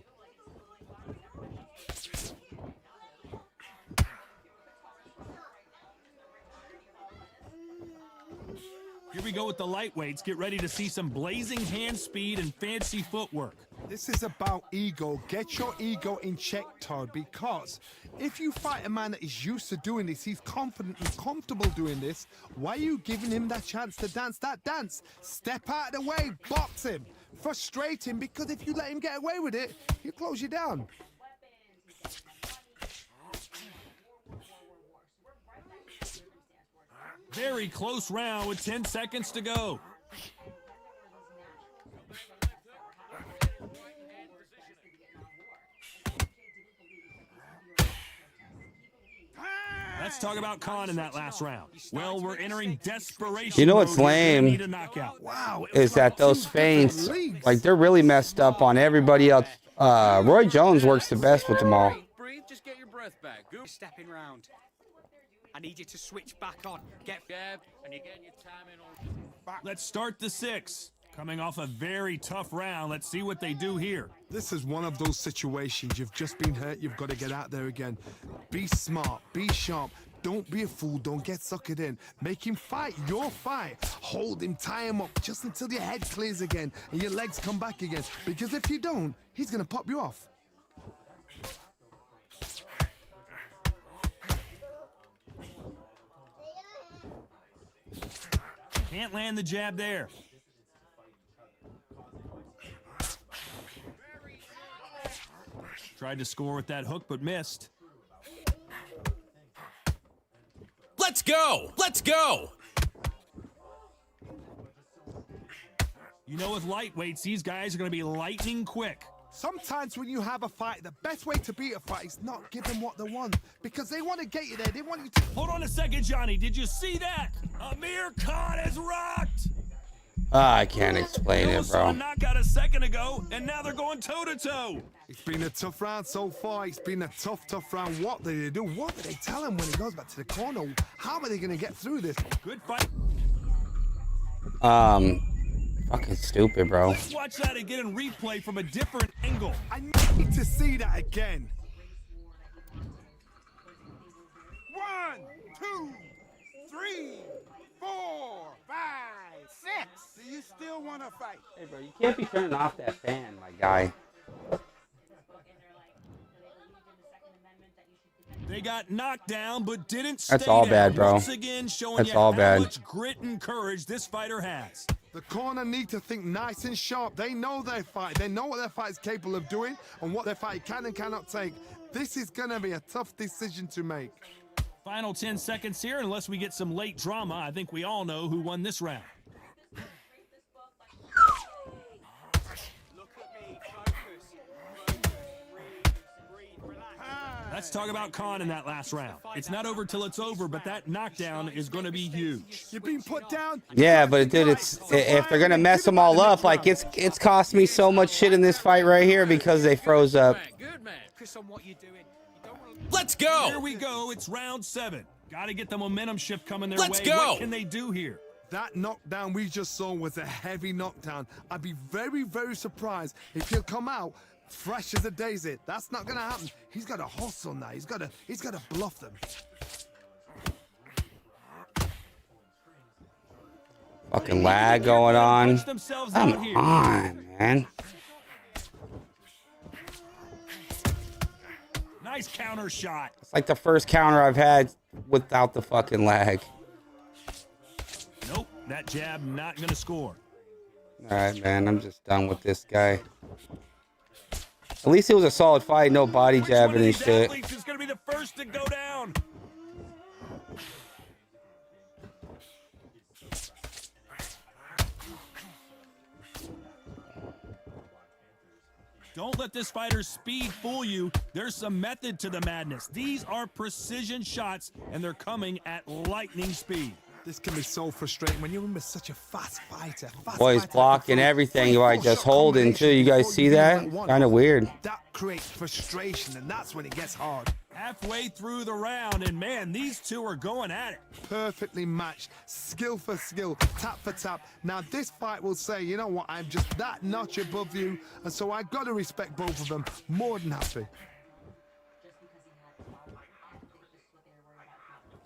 Here we go with the lightweights. Get ready to see some blazing hand speed and fancy footwork. This is about ego. Get your ego in check, Todd, because if you fight a man that is used to doing this, he's confident and comfortable doing this, why are you giving him that chance to dance that dance? Step out of the way, box him, frustrate him, because if you let him get away with it, he'll close you down. Very close round with 10 seconds to go. Let's talk about Khan in that last round. Well, we're entering desperation. You know what's mode here. lame? They need a knockout. Wow. Is that those feints, like, they're really messed up on everybody else. Roy Jones works the best with them all. breathe, just get your breath back. Go. Stepping round. I need you to switch back on. Get Jab, and you're getting your timing on. Let's start the 6. Coming off a very tough round. Let's see what they do here. This is one of those situations. You've just been hurt. You've got to get out there again. Be smart. Be sharp. Don't be a fool. Don't get suckered in. Make him fight your fight. Hold him. Tie him up just until your head clears again and your legs come back again. Because if you don't, he's going to pop you off. Can't land the jab there. Tried to score with that hook, but missed. Let's go! Let's go! You know, with lightweights, these guys are going to be lightning quick. Sometimes when you have a fight, the best way to beat a fight is not give them what they want. Because they want to get you there. They want you to... Hold on a second, Johnny. Did you see that? Amir Khan has rocked. I can't explain it, Saw a bro. knockout a second ago, and now they're going toe-to-toe. It's been a tough round so far. It's been a tough round. What do they do? What do they tell him when he goes back to the corner? How are they going to get through this? Good fight. Fucking stupid, bro. Let's watch that again in replay from a different angle. I need to see that again. 1, 2, 3, 4, 5, 6. Do you still want to fight? Hey, bro, you can't be turning off that fan, my guy. They got knocked down, but didn't That's stay all down. bad, bro. Once again, showing That's you all how bad. much grit and courage this fighter has. The corner need to think nice and sharp. They know their fight. They know what their fight is capable of doing and what their fight can and cannot take. This is going to be a tough decision to make. Final 10 seconds here, unless we get some late drama. I think we all know who won this round. Let's talk about Khan in that last round. It's not over till it's over, but that knockdown is going to be huge. You're being put down. Yeah, but dude, it's if they're gonna mess them all up, like it's cost me so much shit in this fight right here because they froze up. Good man. Focus on what you're doing. You don't want Let's go. Here we go. It's round 7. Got to get the momentum shift coming their Let's way. go. What can they do here? That knockdown we just saw was a heavy knockdown. I'd be very, very surprised if he'll come out fresh as a daisy. That's not gonna happen. He's got to hustle now. He's got to bluff them. Fucking lag going on. Punch themselves Come out here. on, man. Nice counter shot. It's like the first counter I've had without the fucking lag. Nope, that jab not going to score. All right, man. I'm just done with this guy. At least it was a solid fight. No body Which one jabbing of and these shit. athletes is going to be the first to go down? Don't let this fighter's speed fool you. There's some method to the madness. These are precision shots, and they're coming at lightning speed. This can be so frustrating when you're in with such a fast fighter. Boy, he's blocking everything by just holding too. You guys see that? Kind of weird. That creates frustration, and that's when it gets hard. Halfway through the round, and man, these two are going at it. Perfectly matched, skill for skill, tap for tap. Now this fight will say, you know what, I'm just that notch above you, and so I gotta respect both of them. More than happy.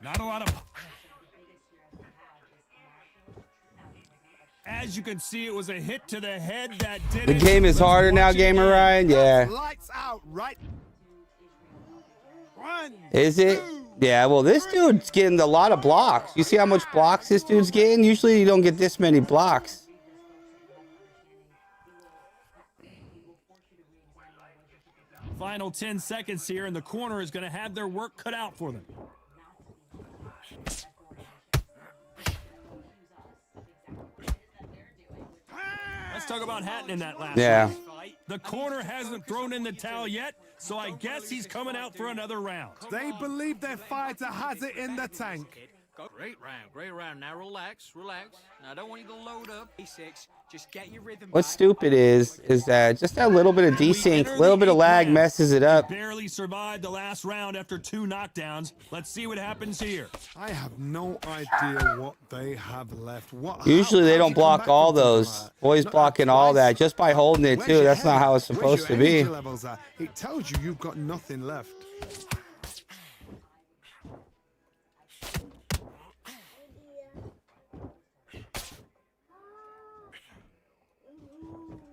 Not a lot of... As you can see, it was a hit to the head that did The it. game is Let's harder now, watch it Gamer again. Ryan. Yeah. Lights out, right? One. Is it? Yeah, well, this dude's getting a lot of blocks. You see how much blocks this dude's getting? Usually you don't get this many blocks. Final 10 seconds here, and the corner is going to have their work cut out for them. Let's talk about Hatton in that last Yeah. fight. The corner hasn't thrown in the towel yet, so I guess he's coming out for another round. They believe their fighter has it in the tank. Great round, great round. Now relax, relax. Now I don't want you to load up. Six. Just get your rhythm What's back. stupid is that just that little bit of desync, enter little the bit of eighth lag round. messes it up. Barely survived the last round after 2 knockdowns. Let's see what happens here. I have no idea what they have left. Usually they how don't you come block back all from something those. like that? Boys Not blocking all twice. that just by holding it Where's too. your That's not head? how it's Where's supposed your to be. energy levels at? It tells you you've got nothing left.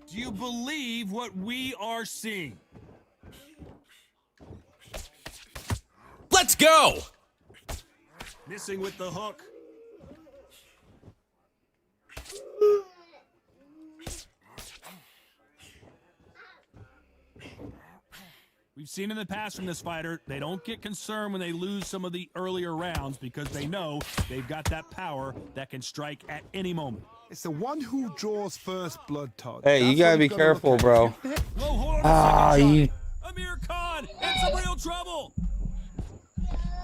Do you believe what we are seeing? Let's go. Missing with the hook. We've seen in the past from this fighter, they don't get concerned when they lose some of the earlier rounds because they know they've got that power that can strike at any moment. It's the one who draws first blood, Todd. Hey, you That's gotta what be you've gotta careful, look at. bro. Whoa, hold on a Ah, second, you. Johnny. Amir Khan in some real trouble.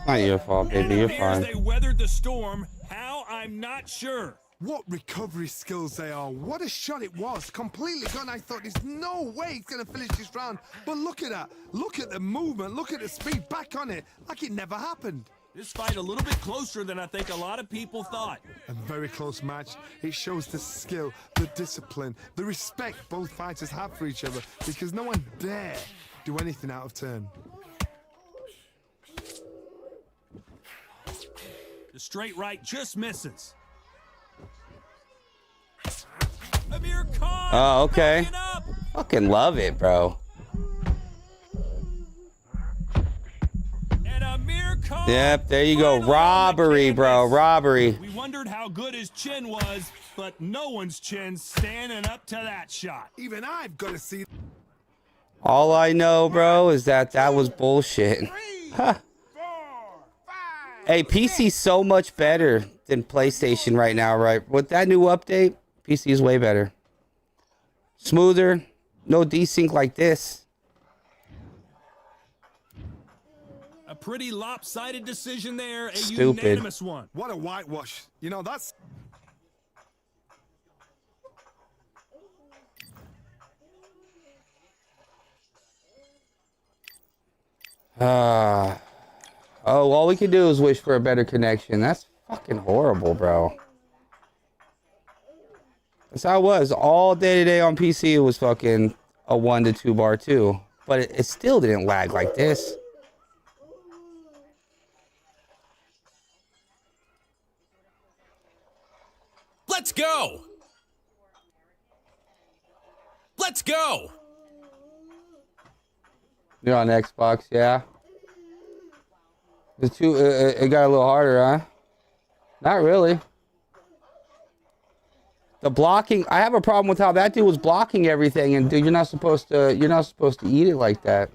Not your fault, And baby. it You're appears fine. they weathered the storm. How? I'm not sure. What recovery skills they are. What a shot it was. Completely gone. I thought there's no way he's going to finish this round. But look at that. Look at the movement. Look at the speed. Back on it. Like it never happened. This fight a little bit closer than I think a lot of people thought. A very close match. It shows the skill, the discipline, the respect both fighters have for each other because no one dare do anything out of turn. The straight right just misses. Amir Khan. Oh, okay. backing up. Fucking love it, bro. And Amir Khan. Yep, there you go. finally on the Robbery, bro. canvas. Robbery. We wondered how good his chin was, but no one's chin standing up to that shot. Even I've got to see. All I know, bro, is that was bullshit. Huh. Hey, PC's so much better than PlayStation right now, right? With that new update, PC is way better. Smoother. No desync like this. A pretty lopsided decision there. A Stupid. unanimous one. What a whitewash. You know, that's... Oh, all we can do is wish for a better connection. That's fucking horrible, bro. That's how it was. All day today on PC, it was fucking a 1 to 2 bar too. But it still didn't lag like this. Let's go. Let's go. You're on Xbox, yeah. It got a little harder, huh? Not really. The blocking, I have a problem with how that dude was blocking everything, and dude, you're not supposed to eat it like that.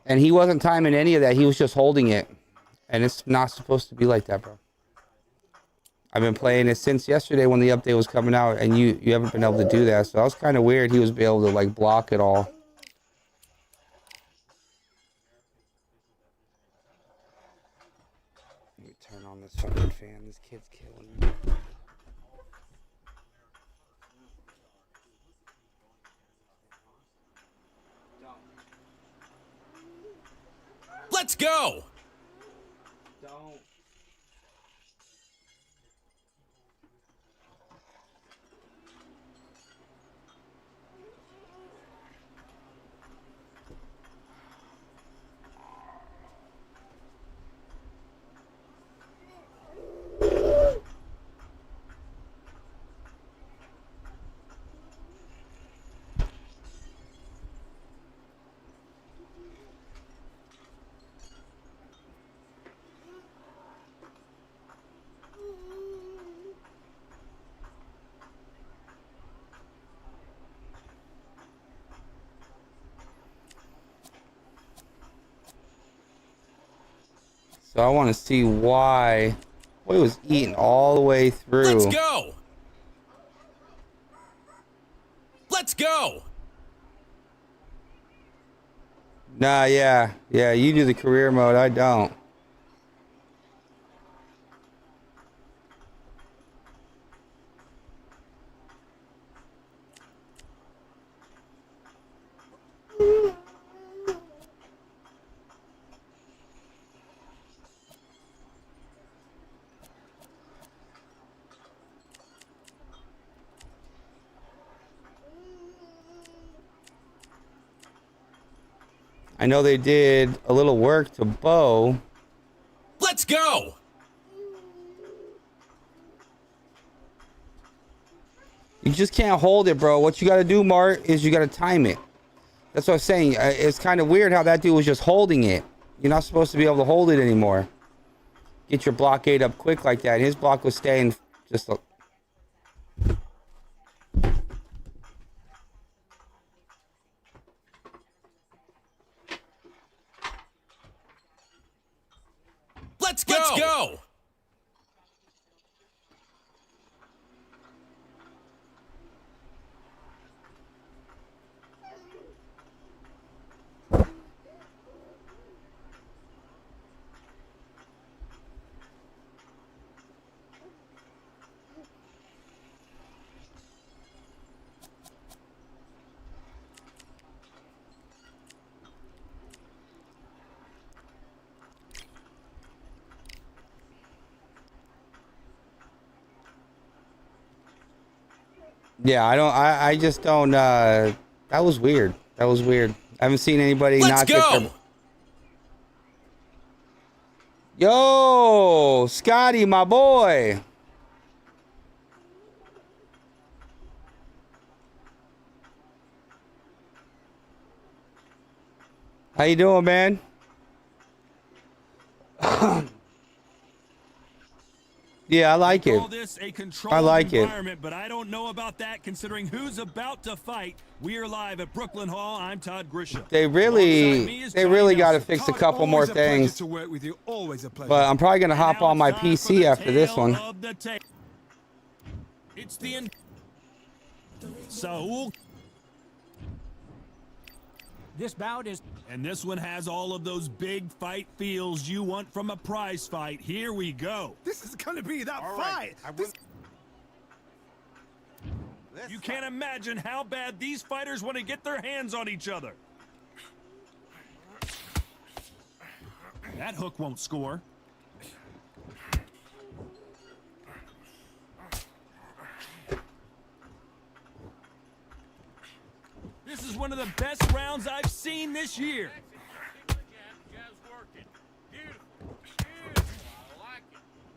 And he wasn't timing any of that. He was just holding it. And it's not supposed to be like that, bro. I've been playing it since yesterday when the update was coming out, and you haven't been able to do that. So that was kind of weird. He was able to, like, block it all. Let me turn on this fucking fan. This kid's killing me. Let's go. Don't. So I want to see why. Boy, he was eating all the way through. Let's go. Let's go. Nah, yeah. Yeah, you do the career mode. I don't. I know they did a little work to Bo. Let's go. You just can't hold it, bro. What you got to do, Mart, is you got to time it. That's what I'm saying. It's kind of weird how that dude was just holding it. You're not supposed to be able to hold it anymore. Get your blockade up quick like that. His block was staying just... Let's go. Let's go. Yeah, I just don't. That was weird. That was weird. I haven't seen anybody Let's not get go. their... Yo, Scotty, my boy. How you doing, man? Yeah, I like it. Call this a controlled I like it. environment, but I don't know about that considering who's about to fight. We are live at Brooklyn Hall. I'm Todd Grisham. They really got to fix a couple more things. To work with you. Always a pleasure. But I'm probably gonna hop on my PC after this one. It's the Saul. This bout is... And this one has all of those big fight feels you want from a prize fight. Here we go. This is going to be that All fight. right. You can't imagine how bad these fighters want to get their hands on each other. That hook won't score. This is one of the best rounds I've seen this year.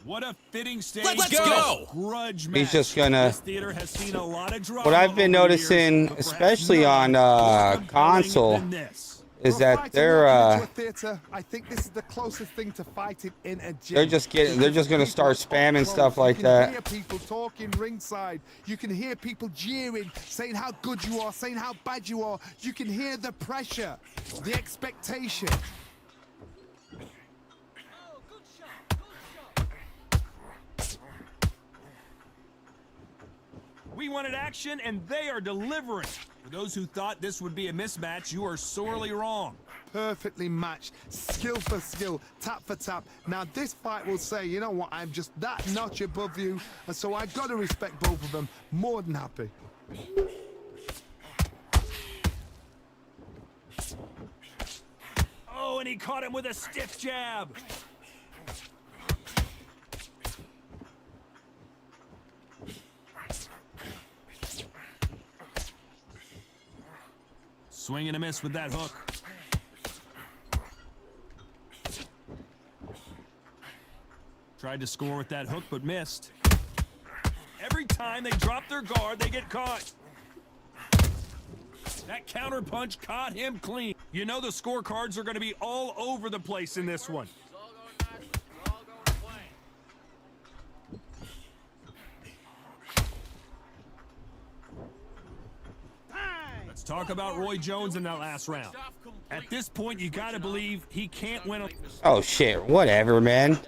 What a fitting stage. Let's go. Grudge match. He's just gonna... This theater has seen a lot of drama What I've been over the noticing, years, but especially perhaps on none more console, compelling than this. is For a that fighter they're walking into a theater, I think this is the closest thing to fighting in a gym. they're just gonna start spamming stuff like You can that. hear people talking ringside. You can hear people jeering, saying how good you are, saying how bad you are. You can hear the pressure, the expectation. We wanted action, and they are delivering. For those who thought this would be a mismatch, you are sorely wrong. Perfectly matched, skill for skill, tap for tap. Now this fight will say, you know what, I'm just that notch above you, and so I got to respect both of them. More than happy. Oh, and he caught him with a stiff jab. Swing and a miss with that hook. Tried to score with that hook, but missed. Every time they drop their guard, they get caught. That counter punch caught him clean. You know the scorecards are going to be all over the place in this one. It's all going nicely. We're all going to plan. Let's talk about Roy Jones in that last round. At this point, you got to believe he can't win. Oh shit, whatever, man.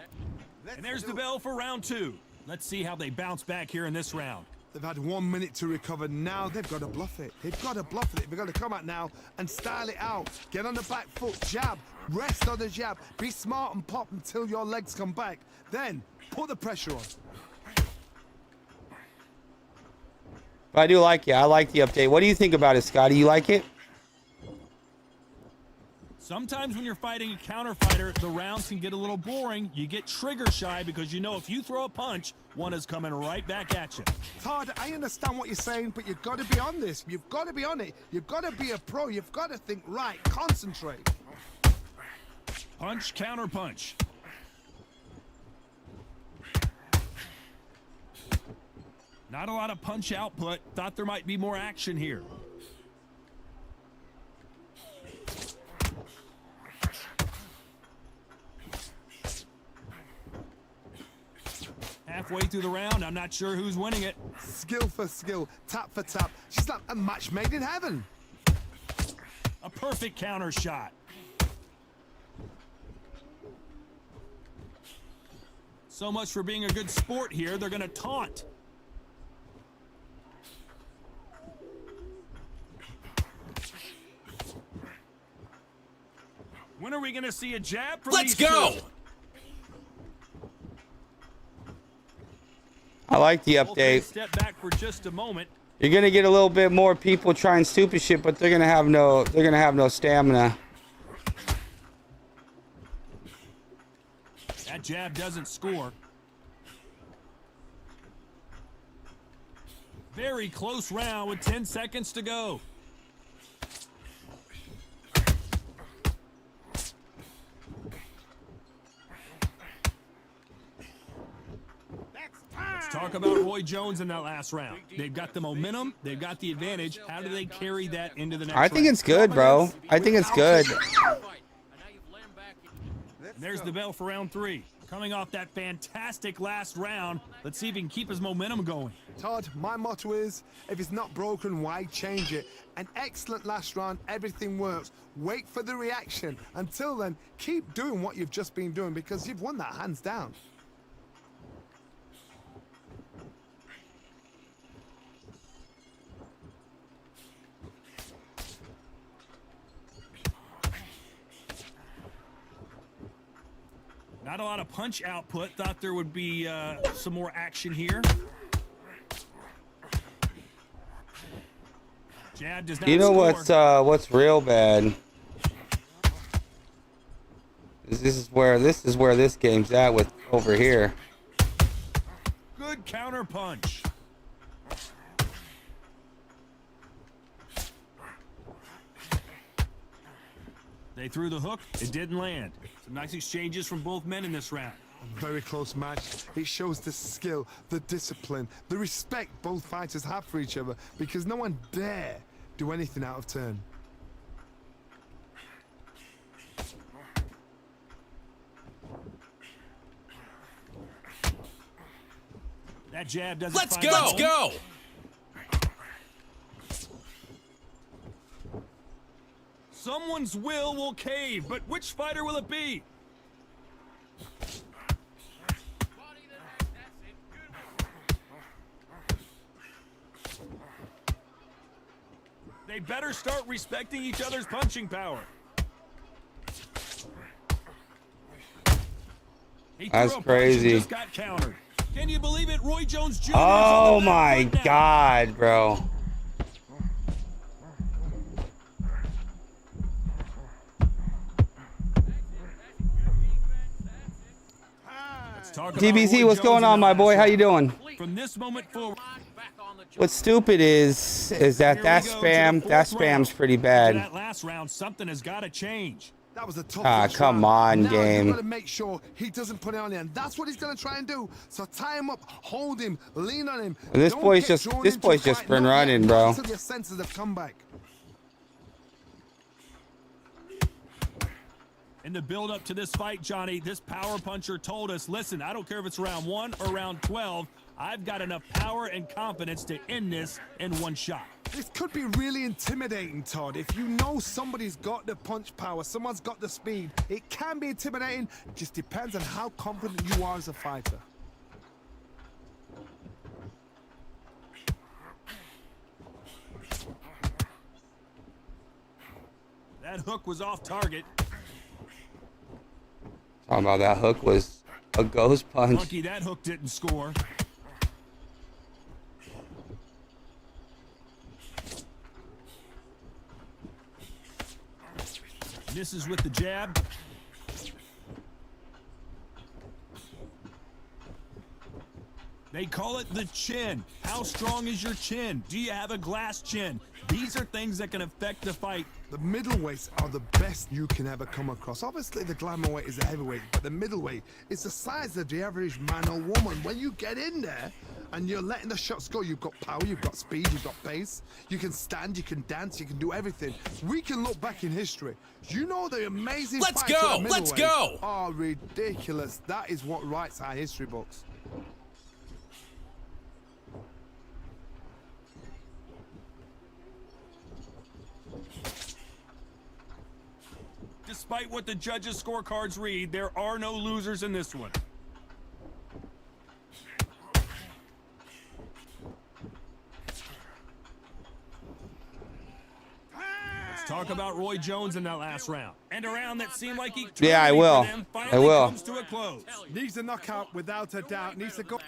And there's the bell for round two. Let's see how they bounce back here in this round. They've had 1 minute to recover. Now they've got to bluff it. They've got to bluff it. They've got to come out now and style it out. Get on the back foot, jab, rest on the jab. Be smart and pop until your legs come back. Then put the pressure on. But I do like it. I like the update. What do you think about it, Scotty? You like it? Sometimes when you're fighting a counter fighter, the rounds can get a little boring. You get trigger shy because you know if you throw a punch, one is coming right back at you. Todd, I understand what you're saying, but you've got to be on this. You've got to be on it. You've got to be a pro. You've got to think right. Concentrate. Punch, counter punch. Not a lot of punch output. Thought there might be more action here. Halfway through the round, I'm not sure who's winning it. Skill for skill, tap for tap. She's like a match made in heaven. A perfect counter shot. So much for being a good sport here. They're going to taunt. When are we going to see a jab from Let's these go. two? I like the Both take a update. step back for just a moment. You're gonna get a little bit more people trying stupid shit, but they're gonna have no stamina. That jab doesn't score. Very close round with 10 seconds to go. Let's talk about Roy Jones in that last round. They've got the momentum. They've got the advantage. How do they carry that into the next I think round? it's good, bro. I think it's good. There's the bell for round 3. Coming off that fantastic last round, let's see if he can keep his momentum going. Todd, my motto is, if it's not broken, why change it? An excellent last round, everything works. Wait for the reaction. Until then, keep doing what you've just been doing because you've won that hands down. Not a lot of punch output. Thought there would be some more action here. Jab does not You know score. what's real bad? This is where this game's at with over here. Good counter punch. They threw the hook. It didn't land. Some nice exchanges from both men in this round. A very close match. It shows the skill, the discipline, the respect both fighters have for each other because no one dare do anything out of turn. That jab doesn't Let's find go. home. Let's go. Someone's will cave, but which fighter will it be? They better start respecting each other's punching power. He threw That's a punch and crazy. just got countered. Can you believe it? Roy Jones Jr. is Oh on the back my foot now. God, bro. Let's talk about TBC, Roy what's Jones going in on, that my last boy? How round. you doing? From this moment forward, What's stupid is that Here we that go to the spam's fourth round. pretty after bad. that last round, something has got to change. That was a tough Ah, first come round. on, now game. You've got to make sure he doesn't put it on the end. That's what he's going to try and do. So tie him up, hold him, lean on him. This Don't boy's get just- drawn this into boy's a just fight, been not yet, running, not bro. Until your senses have come back. In the build-up to this fight, Johnny, this power puncher told us, listen, I don't care if it's round 1 or round 12, I've got enough power and confidence to end this in one shot. This could be really intimidating, Todd. If you know somebody's got the punch power, someone's got the speed, it can be intimidating. It just depends on how confident you are as a fighter. That hook was off target. Talking about that hook was a ghost punch. Lucky that hook didn't score. Misses with the jab. They call it the chin. How strong is your chin? Do you have a glass chin? These are things that can affect the fight. The middleweights are the best you can ever come across. Obviously, the glamour weight is the heavyweight, but the middleweight is the size of the average man or woman. When you get in there and you're letting the shots go, you've got power, you've got speed, you've got pace. You can stand, you can dance, you can do everything. We can look back in history. You know the amazing Let's fights go, at the let's middleweight go. are ridiculous. That is what writes our history books. Despite what the judges' scorecards read, there are no losers in this one. Let's talk about Roy Jones in that last round. And a round that seemed like he Yeah, I terminated will. for them I finally will. comes to a close. Needs a knockout without a doubt. Needs to go.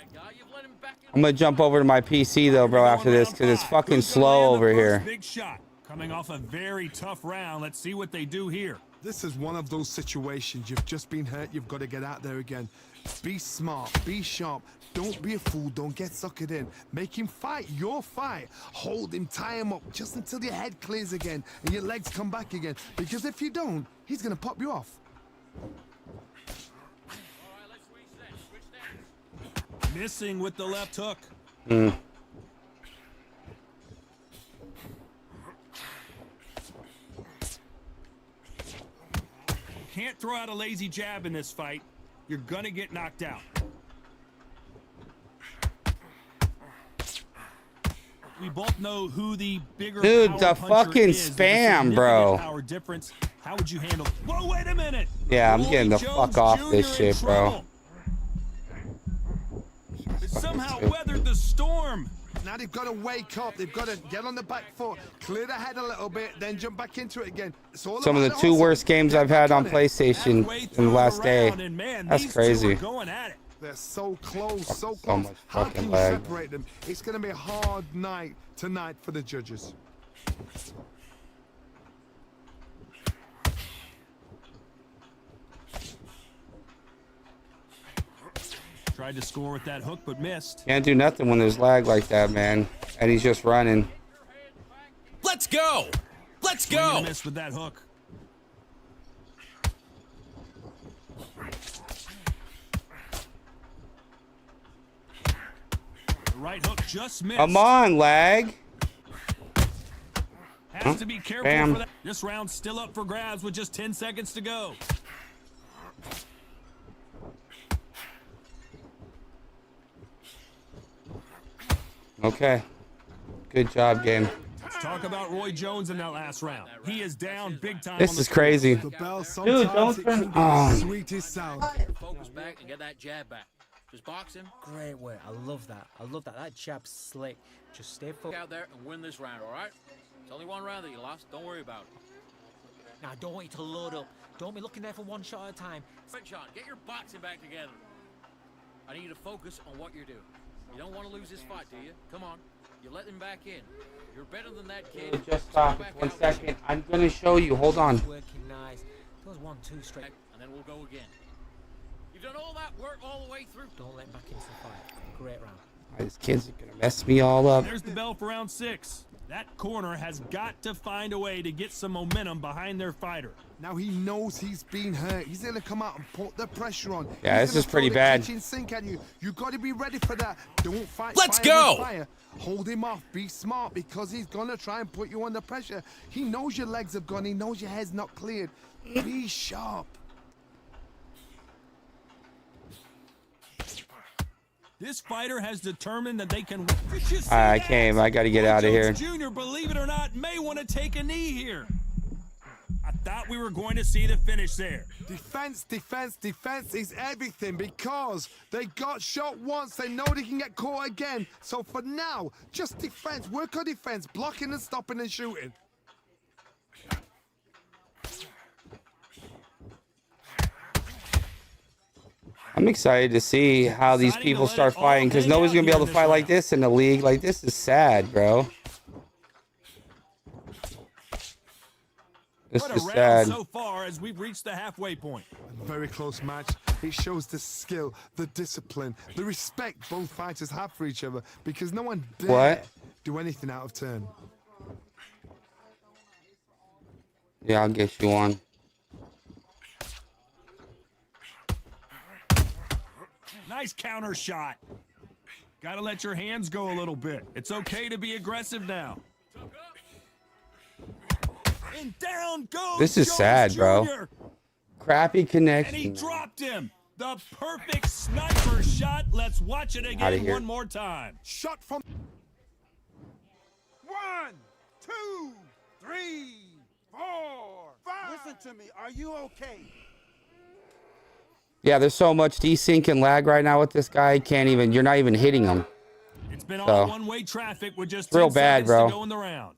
I'm gonna jump over to my PC though, bro, after this, because it's fucking Who's gonna slow land the over first here. Big shot. Coming off a very tough round. Let's see what they do here. This is one of those situations. You've just been hurt. You've got to get out there again. Be smart. Be sharp. Don't be a fool. Don't get suckered in. Make him fight your fight. Hold him. Tie him up just until your head clears again and your legs come back again. Because if you don't, he's going to pop you off. Missing with the left hook. Can't throw out a lazy jab in this fight. You're gonna get knocked out. We both know who the bigger Dude, power the puncher fucking is. There's a spam, significant bro. Power difference. How would you handle? Whoa, wait a minute. Yeah, I'm Roy getting the Jones fuck off Jr. this in shit, bro. trouble. It somehow weathered the storm. Now they've got to wake up. They've got to get on the back foot, clear the head a little bit, then jump back into it again. It's all Some of the about 2 hustle. worst games Get I've had back on it. PlayStation Halfway in the through last day. round, and man, That's these two are crazy. going at it. They're so close, so So close. much How fucking can you lag. separate them? It's going to be a hard night tonight for the judges. Tried to score with that hook, but missed. Can't do nothing when there's lag like that, man. And he's just running. Let's go. Let's Swing and a go. miss with that hook. The right hook just missed. Come on, lag. Has to be careful Bam. for that. This round's still up for grabs with just 10 seconds to go. Okay. Good job, game. Let's talk about Roy Jones in that last round. He is down big time. This on the is score. crazy. The bell Dude, sometimes don't it turn can be on. the sweetest sound. Focus back and get that jab back. Just box him. Great work. I love that. I love that. That jab's slick. Just stay Get focused. out there and win this round, all right? It's only one round that you lost. Don't worry about it. Now, I don't want you to load up. Don't be looking there for one shot at a time. Right, Sean, get your boxing back together. I need you to focus on what you're doing. You don't want to lose this fight, do you? Come on. You let him back in. You're better than that kid. Just Go stop. back One out. second. I'm gonna show you. Hold on. Working nice. Those 1-2 straight. And then we'll go again. You've done all that work all the way through. Don't let him back into the fight. Great round. These kids are gonna mess me all up. There's the bell for round 6. That corner has got to find a way to get some momentum behind their fighter. Now he knows he's been hurt. He's gonna come out and put the pressure on. Yeah, He's this gonna is pretty throw the bad. kitchen sink at you. You got to be ready for that. Don't fight. Let's fire go. with fire. Hold him off. Be smart because he's gonna try and put you under pressure. He knows your legs have gone. He knows your head's not cleared. Be sharp. This fighter has determined that they can. I came. I gotta get Roy out of here. Jones Jr., believe it or not, may want to take a knee here. I thought we were going to see the finish there. Defense, defense, defense is everything because they got shot once. They know they can get caught again. So for now, just defense. Work on defense. Blocking and stopping and shooting. I'm excited to see how these people start fighting because nobody's gonna be able to fight like this in the league. Like, this is sad, bro. This What a is round sad. so far as we've reached the halfway point. Very close match. It shows the skill, the discipline, the respect both fighters have for each other because no one dare What? do anything out of turn. Yeah, I'll get you on. Nice counter shot. Gotta let your hands go a little bit. It's okay to be aggressive now. And down goes This is Jones sad, bro. Jr., Crappy And he connection. dropped him. The perfect sniper shot. Let's watch it Outta again here. one more time. Shot from 1, 2, 3, 4, 5. Listen to me. Are you okay? Yeah, there's so much desync and lag right now with this guy. Can't even. You're not even hitting him. It's been So, all one-way traffic with just 10 real bad, seconds bro. to go in the round.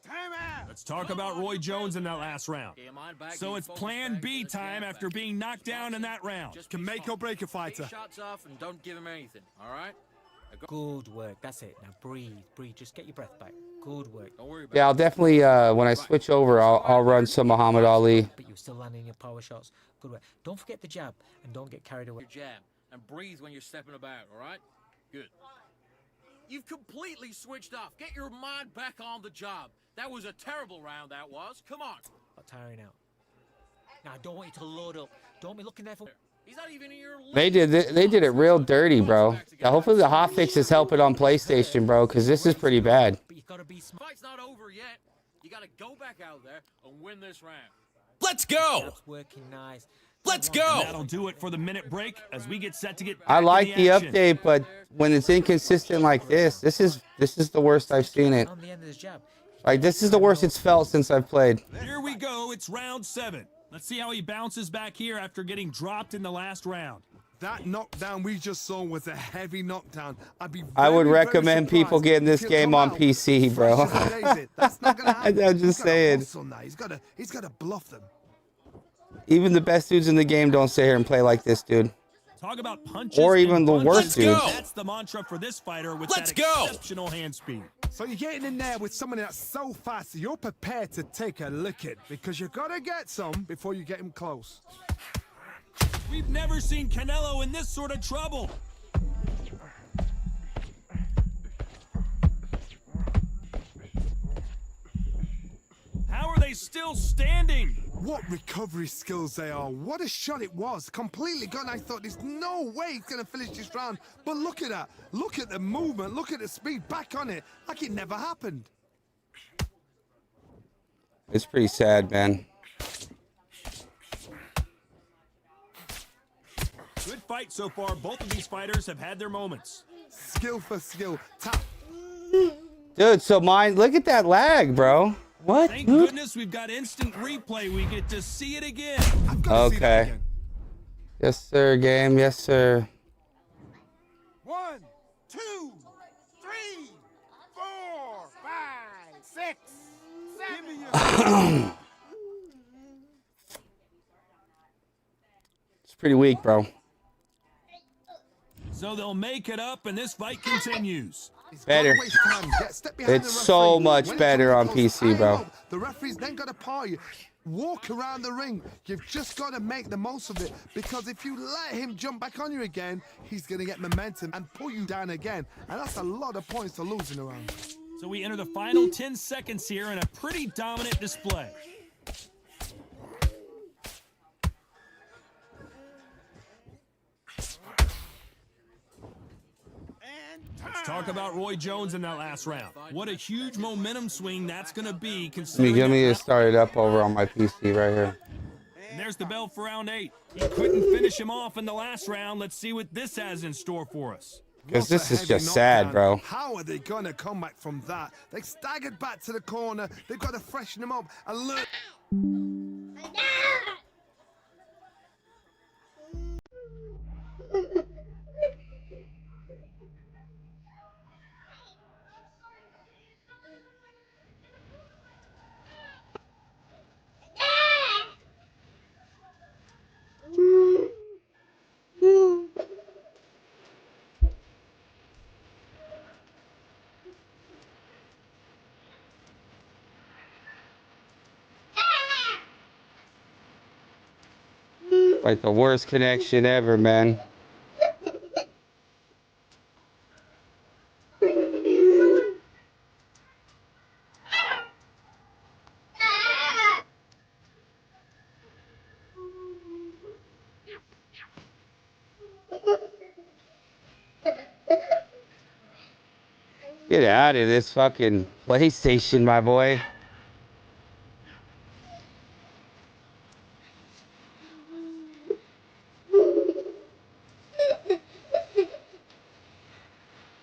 Time out. Let's talk about Roy Jones in that last round. Get your mind back, So get it's your focus plan back, B get the time jab after back. being knocked down in that round. Just can be make smart. or break a Take fighter. your shots off and don't give him anything, all right? Good work. That's it. Now breathe, breathe. Just get your breath back. Good work. Don't worry about Yeah, I'll definitely when I switch over, I'll run some Muhammad Ali. But you're still landing your power shots. Good work. Don't forget the jab and don't get carried away. your jab and breathe when you're stepping about, all right? Good. You've completely switched off. Get your mind back on the job. That was a terrible round, that was. Come on. Not tiring out. Now I don't want you to load up. Don't be looking there for. He's not even in your They did it real dirty, bro. Yeah, hopefully the hotfix is helping on PlayStation, bro, because this is pretty bad. But you gotta be smart. Fight's not over yet. You got to go back out there and win this round. Let's go. Jab's working nice. Let's go. That'll do it for the minute break as we get set to get. I back in like the action. update, but when it's inconsistent like this is the worst I've seen it. On the end of this jab. Like, this is the worst it's felt since I've played. Here we go. It's round 7. Let's see how he bounces back here after getting dropped in the last round. That knockdown we just saw was a heavy knockdown. I would very recommend people surprised getting this if he'll game come on out PC, bro. fresh as a daisy. That's not gonna happen. I'm just He's gotta saying. hustle now. He's got to bluff them. Even the best dudes in the game don't sit here and play like this, dude. Talk about punches. Or even and the punches. worst dudes. That's the mantra for this fighter with Let's that go. exceptional hand speed. So you're getting in there with someone that's so fast, you're prepared to take a licking because you got to get some before you get him close. We've never seen Canelo in this sort of trouble. How are they still standing? What recovery skills they are. What a shot it was. Completely gone. I thought there's no way he's going to finish this round. But look at that. Look at the movement. Look at the speed. Back on it. Like it never happened. It's pretty sad, man. Good fight so far. Both of these fighters have had their moments. Skill for skill. Tap. Dude, so look at that lag, bro. What, Thank dude? goodness we've got instant replay. We get to see it again. I've got to see that Okay. again. Yes, sir, game. Yes, sir. 1, 2, 3, 4, 5, 6, 7. It's pretty weak, bro. So they'll make it up, and this fight continues. He's Better. gotta waste time. Step behind It's the so referee. much When it better comes on close, PC, bro. I know. The referee's then got to par you. Walk around the ring. You've just got to make the most of it because if you let him jump back on you again, he's going to get momentum and pull you down again. And that's a lot of points to lose in a round. So we enter the final 10 seconds here in a pretty dominant display. Let's talk about Roy Jones in that last round. What a huge momentum swing that's going to be considering. Let me start it up over on my PC right here. And there's the bell for round 8. He couldn't finish him off in the last round. Let's see what this has in store for us. Because What a this is heavy just sad, knockdown. bro. How are they going to come back from that? They staggered back to the corner. They've got to freshen them up and look. Like the worst connection ever, man. Get out of this fucking PlayStation, my boy.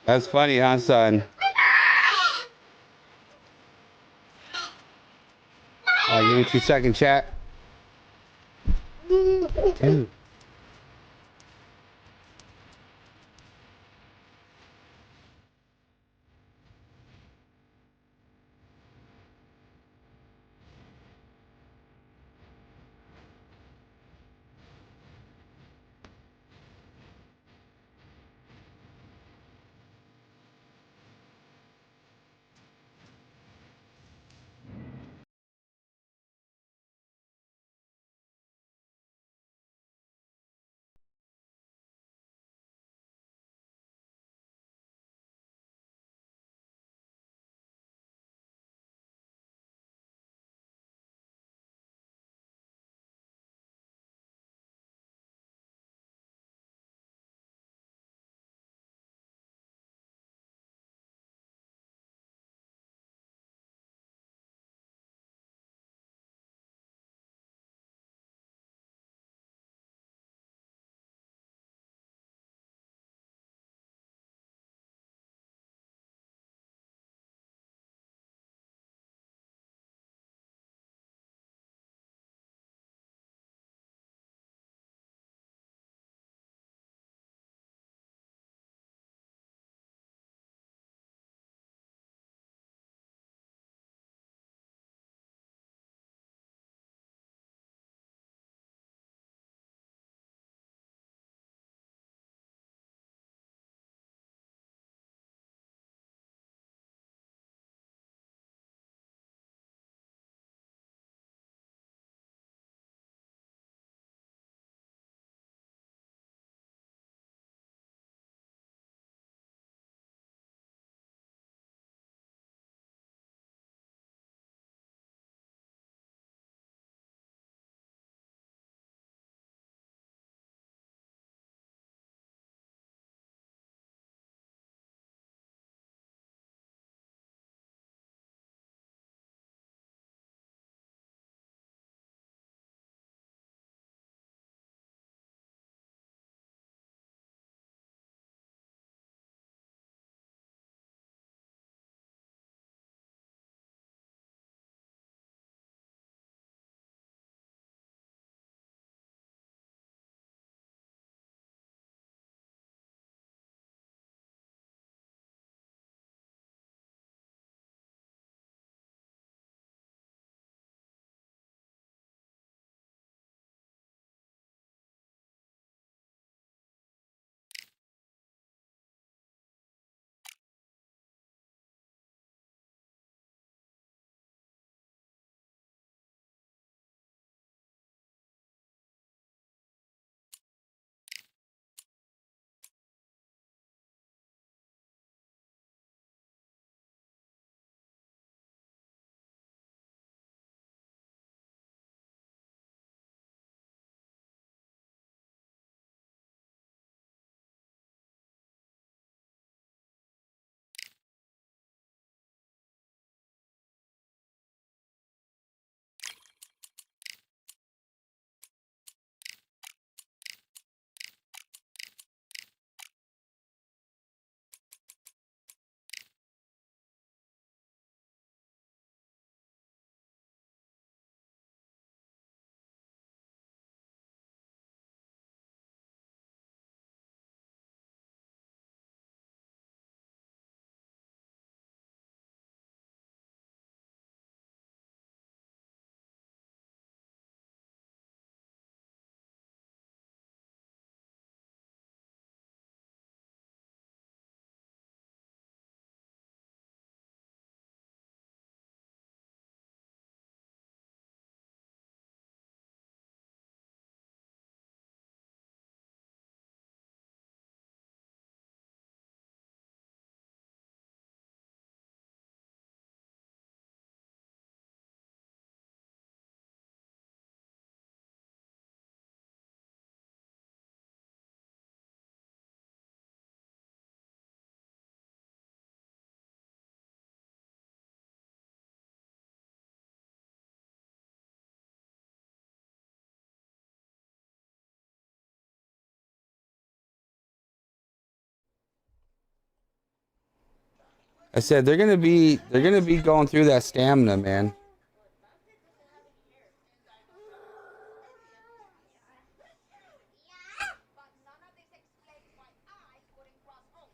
That's funny, huh, son? Give me 2 seconds, chat. Dude. I said they're gonna be going through that stamina, man.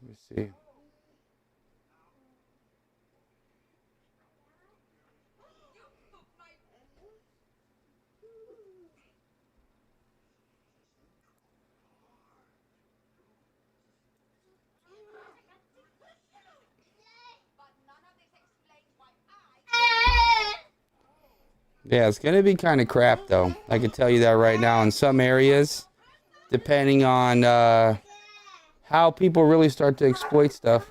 Let me see. Yeah, it's gonna be kind of crap though. I can tell you that right now. In some areas, depending on how people really start to exploit stuff.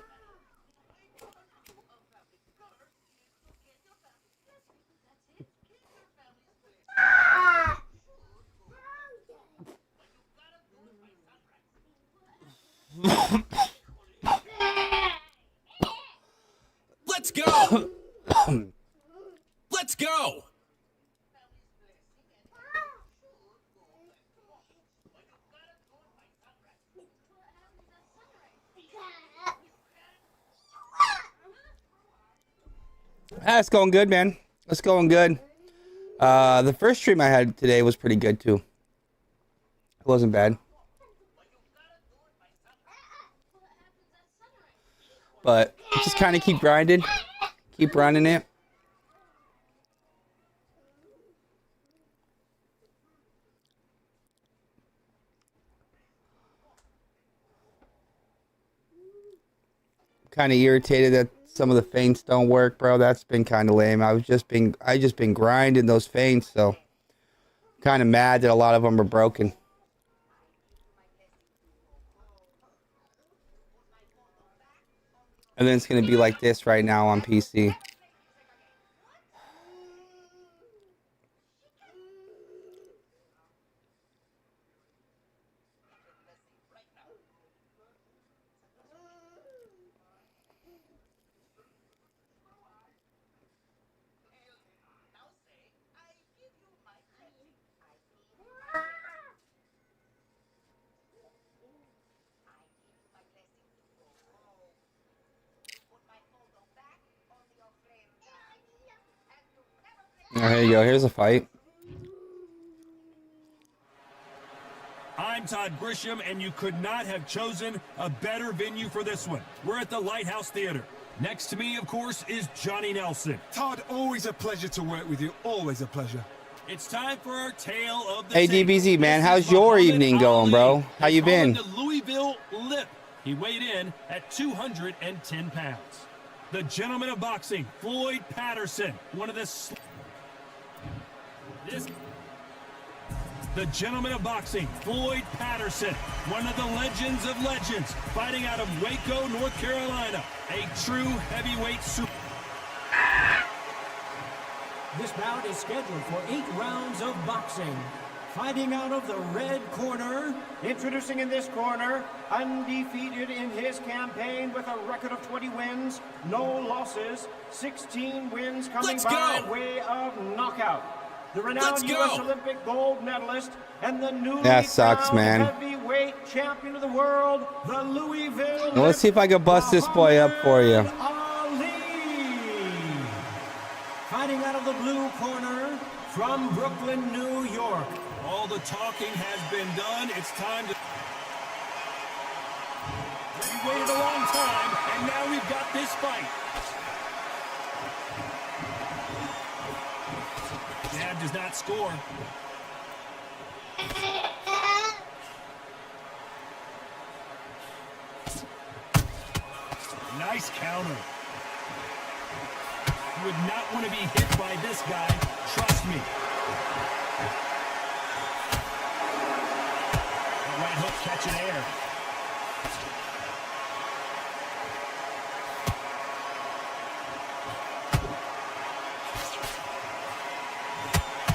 Let's go. Let's go. It's going good, man. It's going good. The first stream I had today was pretty good too. It wasn't bad. But just kind of keep grinding. Keep running it. Kind of irritated that some of the feints don't work, bro. That's been kind of lame. I just been grinding those feints, so kind of mad that a lot of them are broken. And then it's gonna be like this right now on PC. There you go. Here's a fight. I'm Todd Grisham, and you could not have chosen a better venue for this one. We're at the Lighthouse Theater. Next to me, of course, is Johnny Nelson. Todd, always a pleasure to work with you. Always a pleasure. It's time for our tale of the Hey tape. DBZ, man, This how's is your Muhammad evening going, bro? Ali. How you They call been? him the Louisville Lip. He weighed in at 210 pounds. The gentleman of boxing, Floyd Patterson, one of the... The gentleman of boxing, Floyd Patterson, one of the legends of legends, fighting out of Waco, North Carolina, a true heavyweight super... This bout is scheduled for 8 rounds of boxing. Fighting out of the red corner, introducing in this corner, undefeated in his campaign with a record of 20 wins, no losses, 16 wins coming by way of knockout. The renowned U.S. Olympic gold medalist and the newly That sucks, crowned man. heavyweight champion of the world, the Louisville. Now, let's see if I can bust this boy up for you. Ali. Fighting out of the blue corner from Brooklyn, New York. All the talking has been done. It's time to... We waited a long time, and now we've got this fight. Jab does not score. Nice counter. You would not want to be hit by this guy. Trust me. That right hook catching air.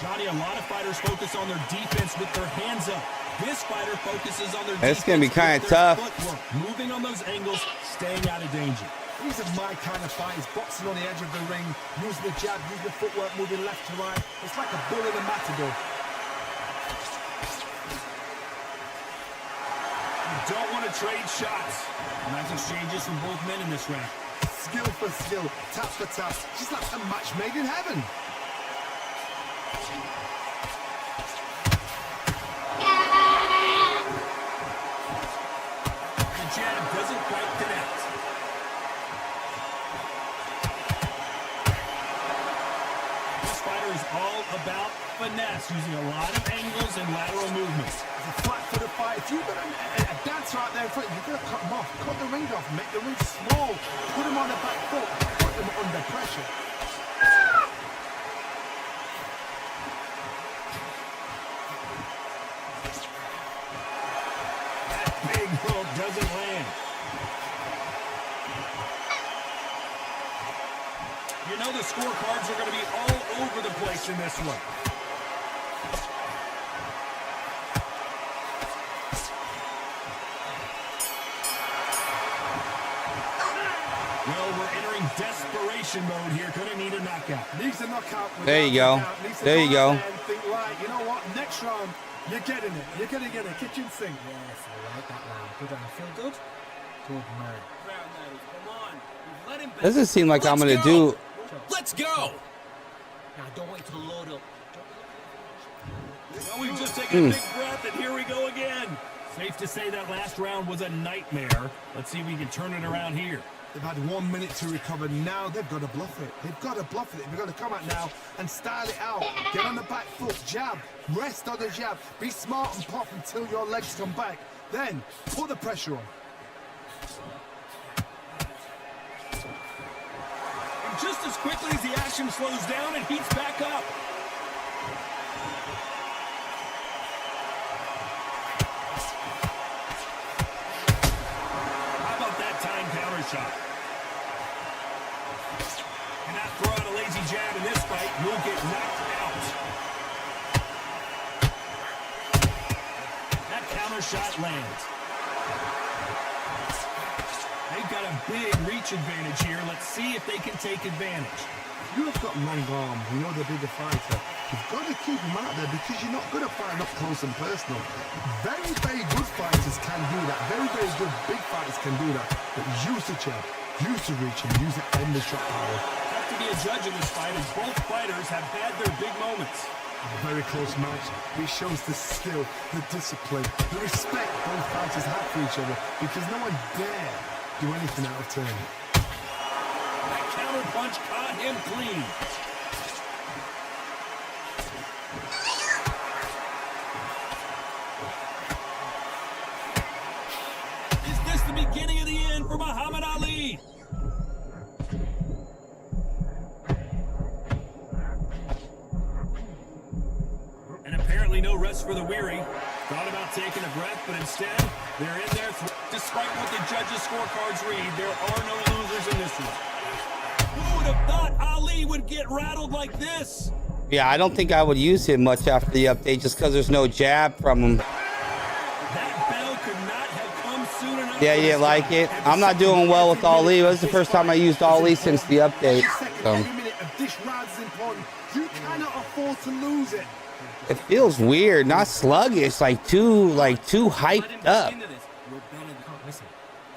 Johnny, a lot of fighters focus on their defense with their hands up. This fighter focuses on their defense. It's gonna be kind of with their tough. footwork, moving on those angles, staying out of danger. These are my kind of fighters, boxing on the edge of the ring, using the jab, using the footwork, moving left to right. It's like a bull in a matador. You don't want to trade shots. Nice exchanges from both men in this round. skill for skill, tap for tap, just like a match made in heaven. The jab doesn't quite connect. This fighter is all about finesse, using a lot of angles and lateral movements. It's a flat-footed fight. If you've got a dancer out there in front, you've got to cut him off. Cut the ring off, make the ring small. Put him on the back foot, put him under pressure. That big hook doesn't land. You know the scorecards are going to be all over the place in this one. Well, we're entering desperation mode here. Gonna need a knockout. Needs a knockout. There you go. There you go. Think, right, you know what? Next round, you're getting it. You're going to get a kitchen sink. Yes, I like that round. Good round. Feel good? Good man. Crowd knows. Come on. You've let him back. Doesn't seem like I'm gonna do. Let's go. Now, don't wait to load up. Well, we've just taken a big breath, and here we go again. Safe to say that last round was a nightmare. Let's see if we can turn it around here. They've had 1 minute to recover. Now they've got to bluff it. They've got to bluff it. They've got to come out now and style it out. Get on the back foot, jab, rest on the jab. Be smart and pop until your legs come back. Then put the pressure on. And just as quickly as the action slows down, it heats back up. How about that time counter shot? Cannot throw out a lazy jab in this fight. You'll get knocked out. That counter shot lands. They've got a big reach advantage here. Let's see if they can take advantage. You have got long arms. You know the bigger fighter. You've got to keep him out there because you're not good at fighting up close and personal. Very, very good fighters can do that. Very, very good big fighters can do that. But use the jab, use the reach, and use the end of shot power. Tough to be a judge in this fight as both fighters have had their big moments. A very close match. It shows the skill, the discipline, the respect both fighters have for each other because no one dare do anything out of turn. That counter punch caught him clean. Is this the beginning of the end for Muhammad Ali? And apparently no rest for the weary. Thought about taking a breath, but instead, they're in there. Despite what the judges' scorecards read, there are no losers in this one. Who would have thought Ali would get rattled like this? Yeah, I don't think I would use him much after the update just because there's no jab from him. That bell could not have come soon enough. Yeah, you didn't like it. I'm not doing well with Ali. It was the first time I used Ali since the update. Every minute of this round is important. You cannot afford to lose it. It feels weird, not sluggish, like too hyped up. Listen,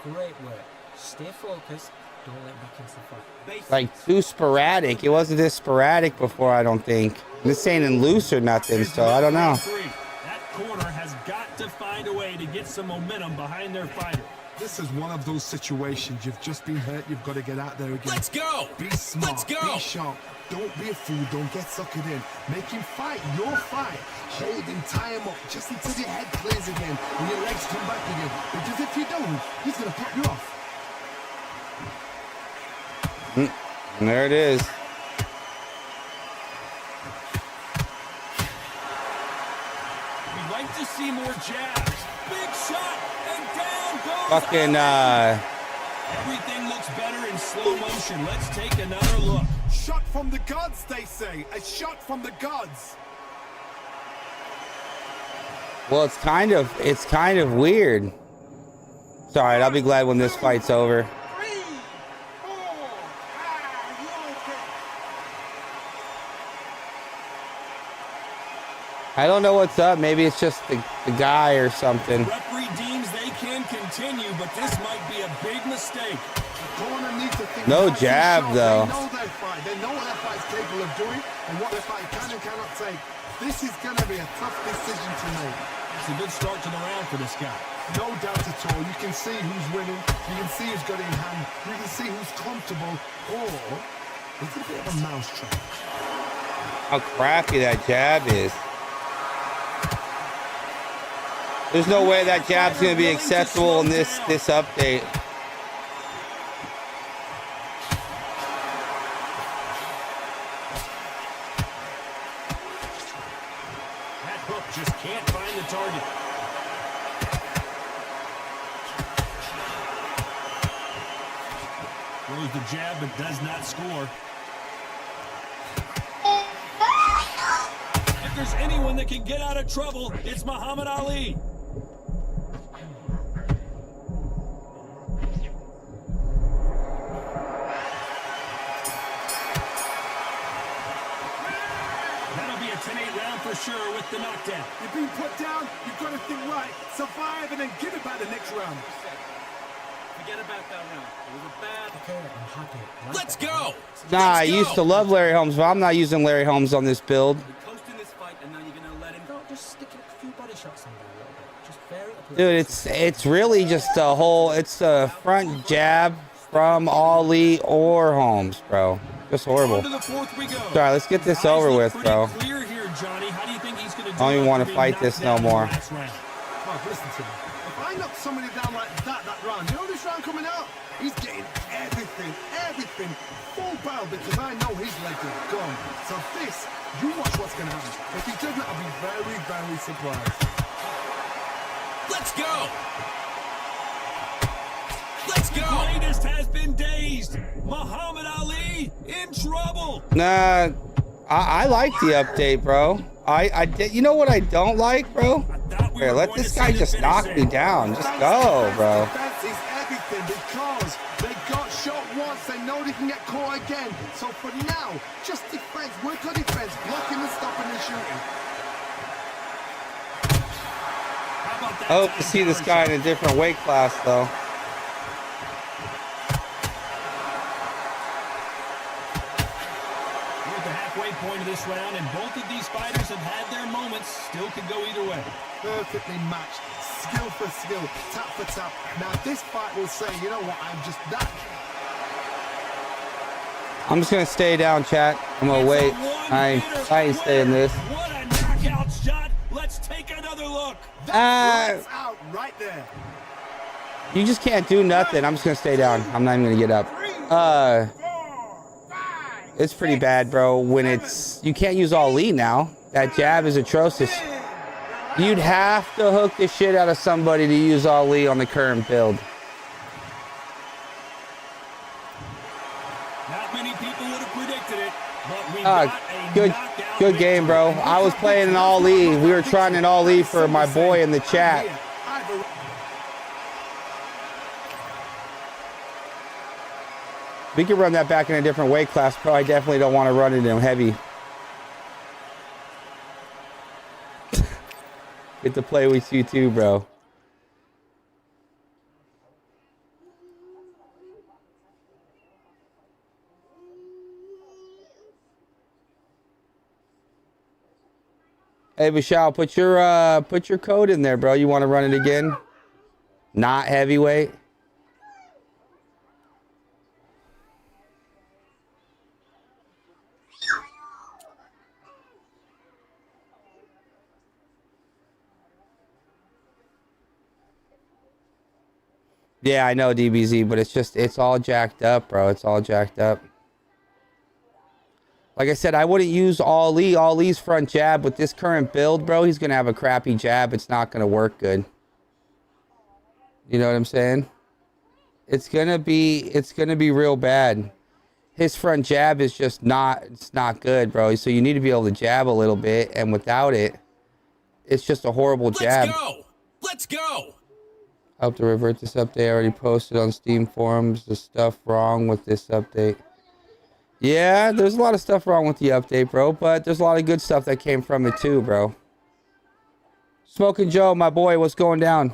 great work. Stay focused. Don't let Watkins fight. Like too sporadic. It wasn't this sporadic before, I don't think. This ain't in loose or nothing, so I don't know. That corner has got to find a way to get some momentum behind their fighter. This is one of those situations. You've just been hurt. You've got to get out there again. Let's go. Be smart. Let's go. Be sharp. Don't be a fool. Don't get suckered in. Make him fight your fight. Hold him, tie him up, just until your head clears again and your legs come back again. Because if you don't, he's going to pop you off. And there it is. We'd like to see more jabs. Big shot, and down goes Fucking, Everything looks better in slow motion. Let's take another look. Shot from the gods, they say. A shot from the gods. well, it's kind of weird. It's all right, I'll be glad when this fight's over. 3, 4, 5, you okay? I don't know what's up. Maybe it's just the guy or something. Referee deems they can continue, but this might be a big mistake. Corner needs to think No nice and jab, sharp. though. They know their fight. They know what their fight's capable of doing and what their fight can and cannot take. This is going to be a tough decision to make. It's a good start to the round for this guy. No doubt at all. You can see who's winning. You can see who's got it in hand. You can see who's comfortable. Or it's a bit of a mousetrap. How crappy that jab is. There's no way that jab's going to be acceptable in this update. That hook just can't find the target. Throws the jab but does not score. If there's anyone that can get out of trouble, it's Muhammad Ali. That'll be a 10-8 round for sure with the knockdown. You've been put down. You've got to think right. Survive and then give it back the next round. Forget about that round. It was a bad. Okay, I'm happy. Let's go. Nah, I used to love Larry Holmes, but I'm not using Larry Holmes on this build. You're coasting this fight, and now you're gonna let him. No, just stick a few body shots in there a little bit. Just vary it up a Dude, little. it's really just a whole, it's a front jab from Ali or Holmes, bro. Just horrible. On to the fourth we go. Sorry, let's get this over with, bro. Clear here, Johnny. How do you think he's gonna do? I don't even want to after fight being this knocked no down in more. the last round? Mark, listen to me. If I knock somebody down like that round, you know this round coming up? He's getting everything full barrel because I know his leg is gone. So this, you watch what's going to happen. If he doesn't, I'll be very, very surprised. Let's go. Let's The go. greatest has been dazed. Muhammad Ali in trouble. Nah, I like the update, bro. I did. You know what I don't like, bro? Here, let this guy just knock me down. Just go, bro. Defense is everything because they got shot once. They know they can get caught again. So for now, just defense. Work on defense. Blocking and stopping and shooting. How about that I hope to time see this counter guy shot? in a different weight class, though. We're at the halfway point of this round, and both of these fighters have had their moments. Still could go either way. Perfectly matched. Skill for skill. Tap for tap. Now this fight will say, you know what, I'm just that. I'm just gonna stay down, chat. I'm gonna wait. I ain't staying this. What a knockout shot. Let's take another look. That's out right there. You just can't do nothing. I'm just gonna stay down. I'm not even gonna get up. It's pretty bad, bro. When it's, you can't use Ali now. That jab is atrocious. You'd have to hook the shit out of somebody to use Ali on the current build. Not many people would have predicted it, but we Ah, got a good knockout game, bro. I was playing an Ali. We were trying an Ali for my boy in the chat. We could run that back in a different weight class, bro. I definitely don't want to run it in heavy. Get to play with you too, bro. Hey, Vishal, put your code in there, bro. You want to run it again? Not heavyweight. Yeah, I know, DBZ, but it's all jacked up, bro. It's all jacked up. Like I said, I wouldn't use Ali. Ali's front jab with this current build, bro. He's going to have a crappy jab. It's not going to work good. You know what I'm saying? It's going to be real bad. His front jab is just it's not good, bro. So you need to be able to jab a little bit, and without it, it's just a horrible jab. Let's go. Let's go. I hope to revert this update. I already posted on Steam forums the stuff wrong with this update. Yeah, there's a lot of stuff wrong with the update, bro, but there's a lot of good stuff that came from it too, bro. Smoking Joe, my boy, what's going down?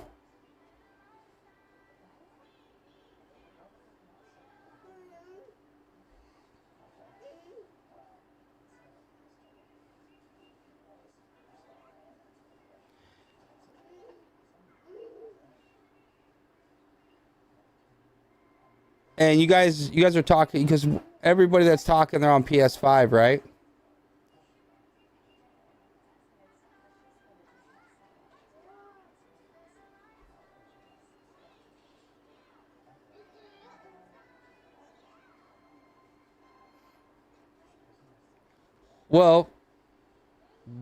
And you guys are talking because everybody that's talking, they're on PS5, right? Well,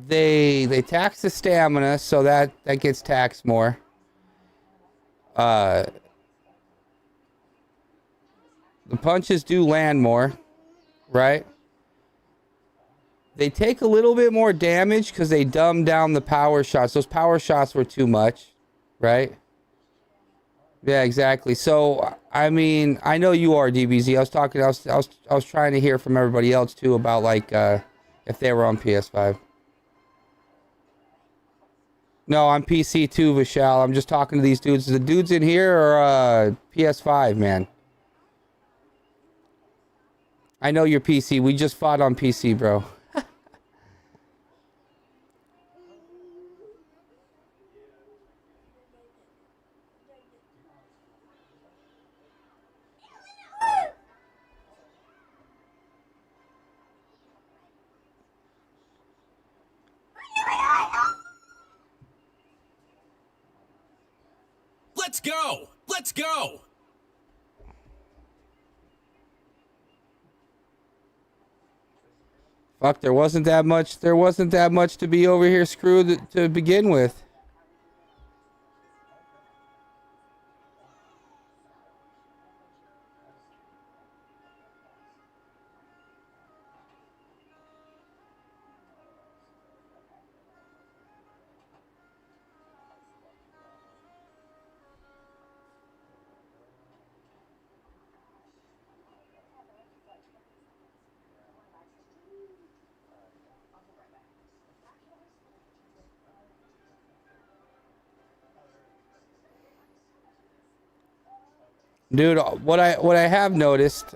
they tax the stamina, so that gets taxed more. The punches do land more, right? They take a little bit more damage because they dumbed down the power shots. Those power shots were too much, right? Yeah, exactly. So, I mean, I know you are DBZ. I was trying to hear from everybody else too about like if they were on PS5. No, I'm PC too, Vishal. I'm just talking to these dudes. The dudes in here are PS5, man. I know you're PC. We just fought on PC, bro. Let's go! Let's go! Fuck, there wasn't that much to be over here screwed to begin with. Dude, what I have noticed,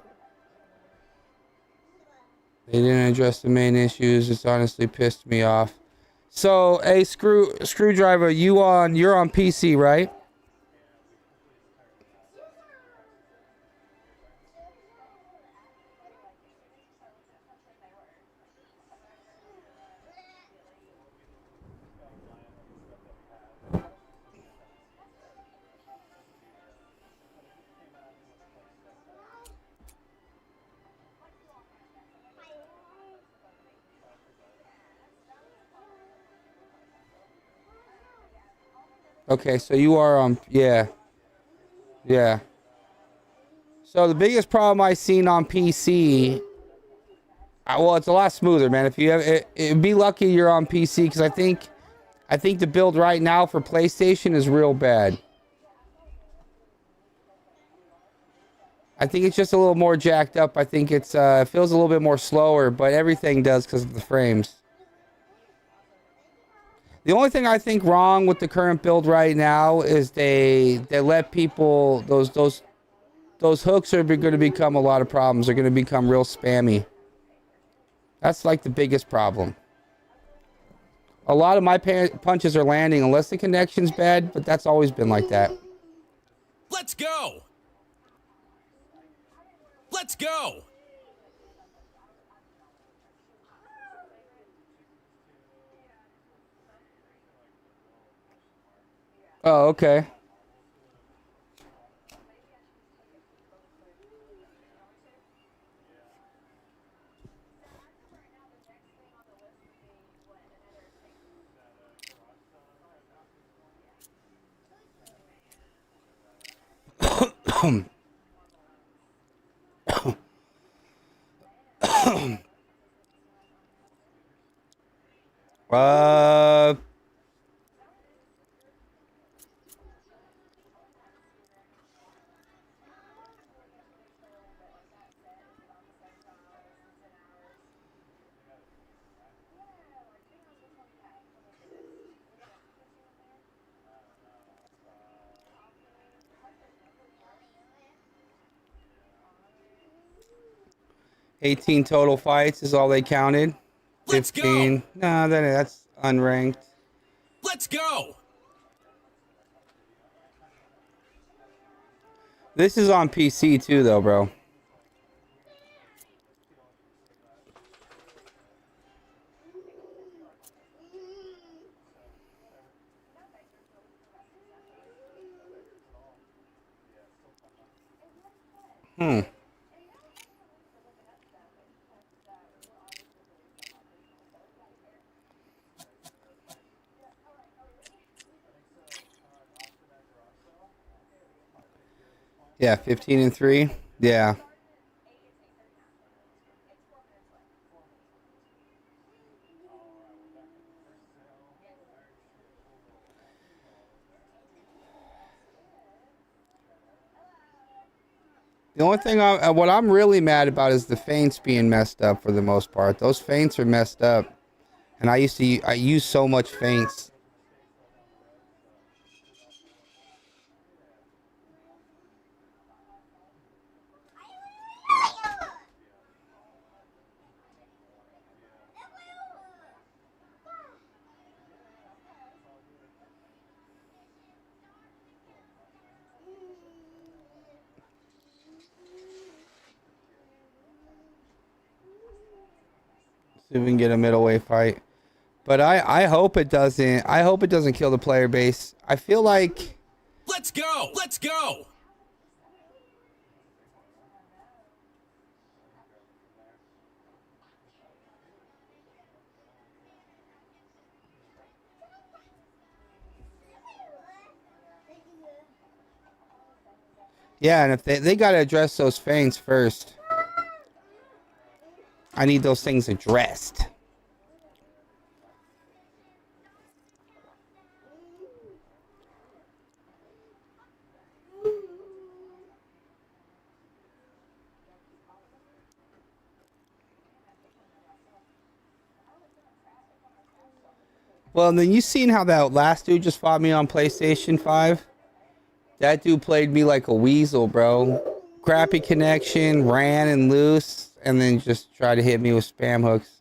they didn't address the main issues. It's honestly pissed me off. So, hey, Screwdriver, you're on PC, right? Okay, so you are on, yeah. Yeah. So the biggest problem I've seen on PC, well, it's a lot smoother, man. If you have, it'd be lucky you're on PC because I think the build right now for PlayStation is real bad. I think it's just a little more jacked up. I think it feels a little bit more slower, but everything does because of the frames. The only thing I think wrong with the current build right now is they let people, those hooks are going to become a lot of problems. They're going to become real spammy. That's like the biggest problem. A lot of my punches are landing unless the connection's bad, but that's always been like that. Let's go! Let's go! Oh, okay. uh 18 total fights is all they counted. 15. No, that's unranked. Let's go! This is on PC too, though, bro. Yeah, 15-3. Yeah. The only thing what I'm really mad about is the feints being messed up for the most part. Those feints are messed up, and I use so much feints. See if we can get a middleweight fight. But I hope it doesn't. I hope it doesn't kill the player base. I feel like. Let's go! Let's go! Yeah, and if they got to address those feints first. I need those things addressed. Well, and then you seen how that last dude just fought me on PlayStation 5? That dude played me like a weasel, bro. Crappy connection, ran and loose, and then just tried to hit me with spam hooks.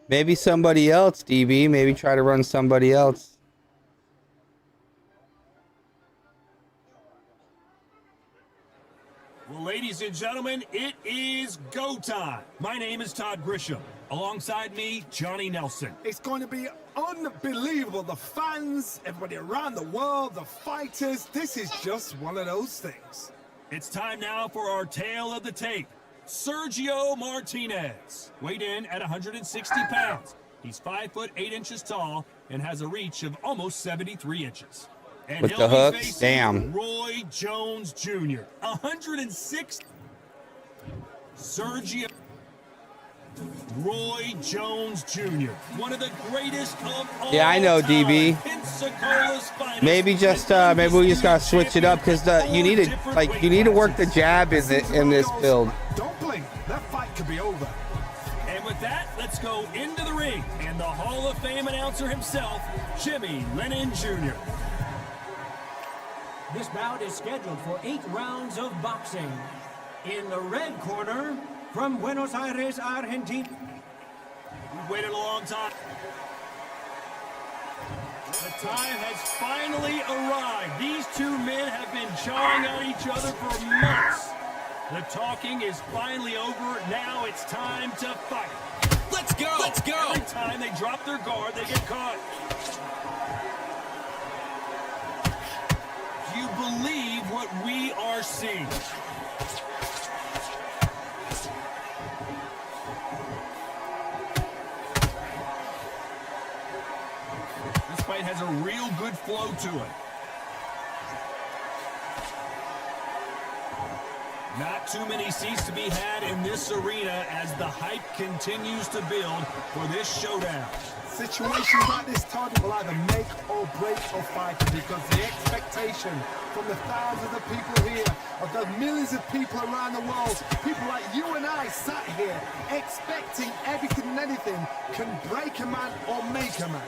Maybe somebody else, DB. Maybe try to run somebody else. Well, ladies and gentlemen, it is go time. My name is Todd Grisham. Alongside me, Johnny Nelson. It's going to be unbelievable. The fans, everybody around the world, the fighters. This is just one of those things. It's time now for our tale of the tape. Sergio Martinez, weighed in at 160 pounds. He's 5 foot 8 inches tall and has a reach of almost 73 inches. And with the hooks, damn. Roy Jones Jr., 106. Sergio Roy Jones Jr., one of the greatest of all. Yeah, I know, time. DB. Maybe just maybe we just gotta switch it up because you need to work the jab in this build. Don't blink. That fight could be over. And with that, let's go into the ring and the Hall of Fame announcer himself, Jimmy Lennon Jr. This bout is scheduled for 8 rounds of boxing. In the red corner, from Buenos Aires, Argentina. We've waited a long time. The time has finally arrived. These two men have been jawing at each other for months. The talking is finally over. Now it's time to fight. Let's go! Let's go! Every time they drop their guard, they get caught. Do you believe what we are seeing? This fight has a real good flow to it. Not too many seats to be had in this arena as the hype continues to build for this showdown. Situations like this, Todd, will either make or break a fight, because the expectation from the thousands of people here, of the millions of people around the world, people like you and I sat here expecting everything and anything, can break a man or make a man.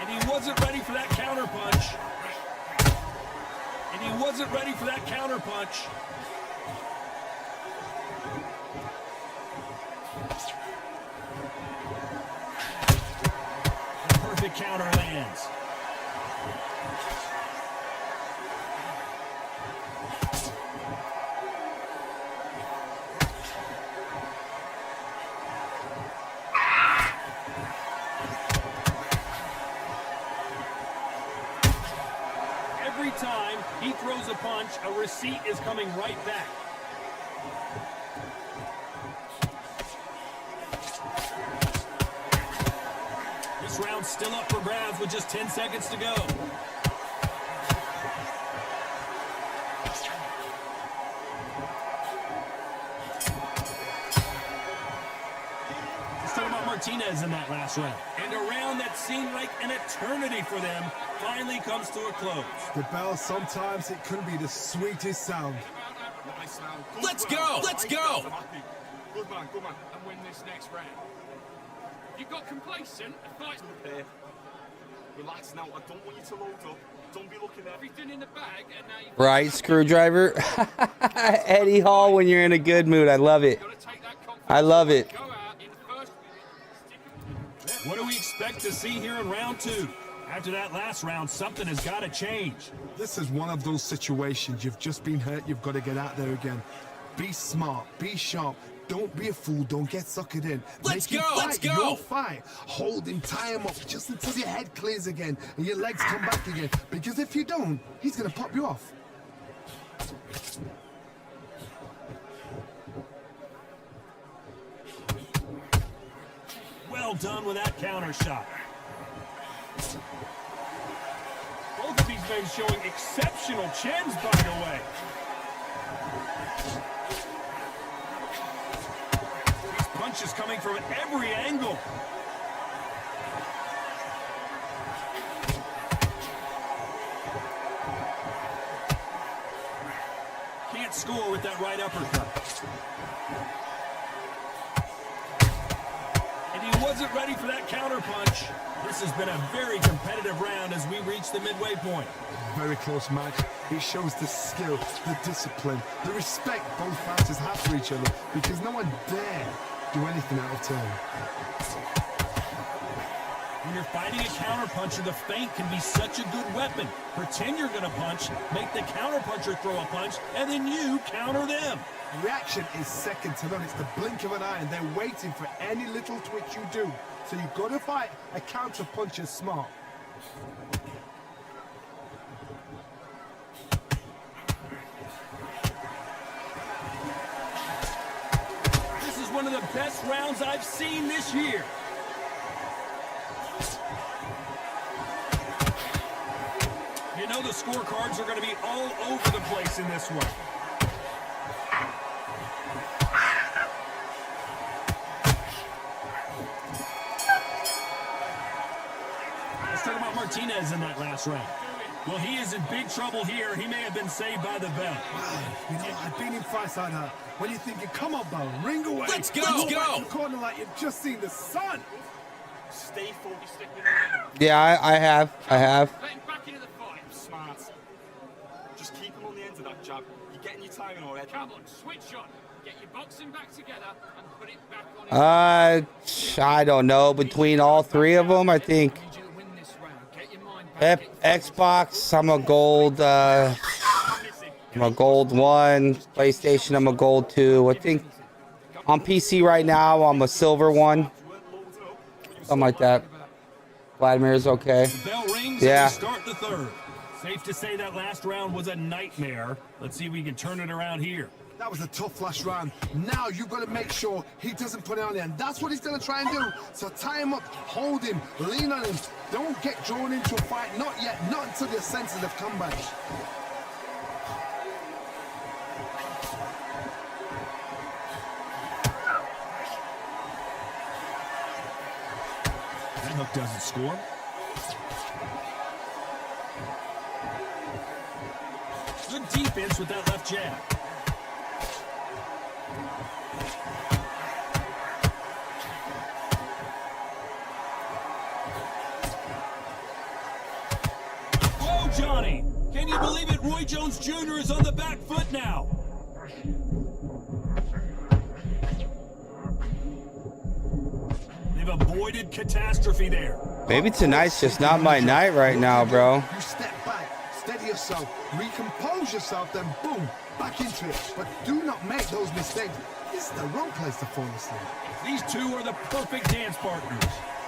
And he wasn't ready for that counter punch. And he wasn't ready for that counter punch. Perfect counter lands. Every time he throws a punch, a receipt is coming right back. This round's still up for grabs with just 10 seconds to go. Let's talk about Martinez in that last round. And a round that seemed like an eternity for them finally comes to a close. The bell, sometimes it can be the sweetest sound. Let's go! Let's go! Good man, and win this next round. You got complacent. The fight's Relax now. I don't want you to load up. Don't be looking at everything in the bag, and now you've Right, screwdriver. Eddie Hall when you're in a good mood. I love it. I love it. go out in the first. What do we expect to see here in round two? After that last round, something has got to change. This is one of those situations. You've just been hurt. You've got to get out there again. Be smart. Be sharp. Don't be a fool. Don't get suckered in. Let's Make him go, fight let's go. your fight. Hold him, tie him up just until your head clears again and your legs come back again. Because if you don't, he's going to pop you off. Well done with that counter shot. Both of these men showing exceptional chins, by the way. These punches coming from every angle. Can't score with that right uppercut. And he wasn't ready for that counter punch. This has been a very competitive round as we reach the midway point. Very close match. It shows the skill, the discipline, the respect both fighters have for each other, because no one dare do anything out of turn. When you're fighting a counterpuncher, the feint can be such a good weapon. Pretend you're going to punch, make the counterpuncher throw a punch, and then you counter them. Reaction is second to none. It's the blink of an eye, and they're waiting for any little twitch you do. So you've got to fight a counterpuncher smart. This is one of the best rounds I've seen this year. You know the scorecards are going to be all over the place in this one. Let's talk about Martinez in that last round. Well, he is in big trouble here. He may have been saved by the bell. You know, I've been in fights like that. When you're thinking, come on, Bell, ring away. Let's go, Go let's back go. to the corner like you've just seen the sun. stay focused. Yeah, I have. Let him back into the fight. Smart. Just keep him on the end of that jab. You're getting your timing already. Come on, switch on. Get your boxing back together and put it back on his I don't know. Between all three of them, I think. need you to win this round. Get your mind back. Xbox, I'm a gold. I'm a gold 1. PlayStation, I'm a gold 2. I think on PC right now, I'm a silver 1. Something like that. Vladimir's okay. The bell rings Yeah. and we start the third. Safe to say that last round was a nightmare. Let's see if we can turn it around here. That was a tough last round. Now you've got to make sure he doesn't put it on there. And that's what he's going to try and do. So tie him up, hold him, lean on him. Don't get drawn into a fight. Not yet. Not until your senses have come back. doesn't score. Good defense with that left jab. Whoa, Johnny! Can you believe it? Roy Jones Jr. is on the back foot now. They've avoided catastrophe there. Maybe tonight's just not my night right now, bro. You step back, steady yourself, recompose yourself, then boom, back into it. But do not make those mistakes. This is the wrong place to fall asleep. These two are the perfect dance partners.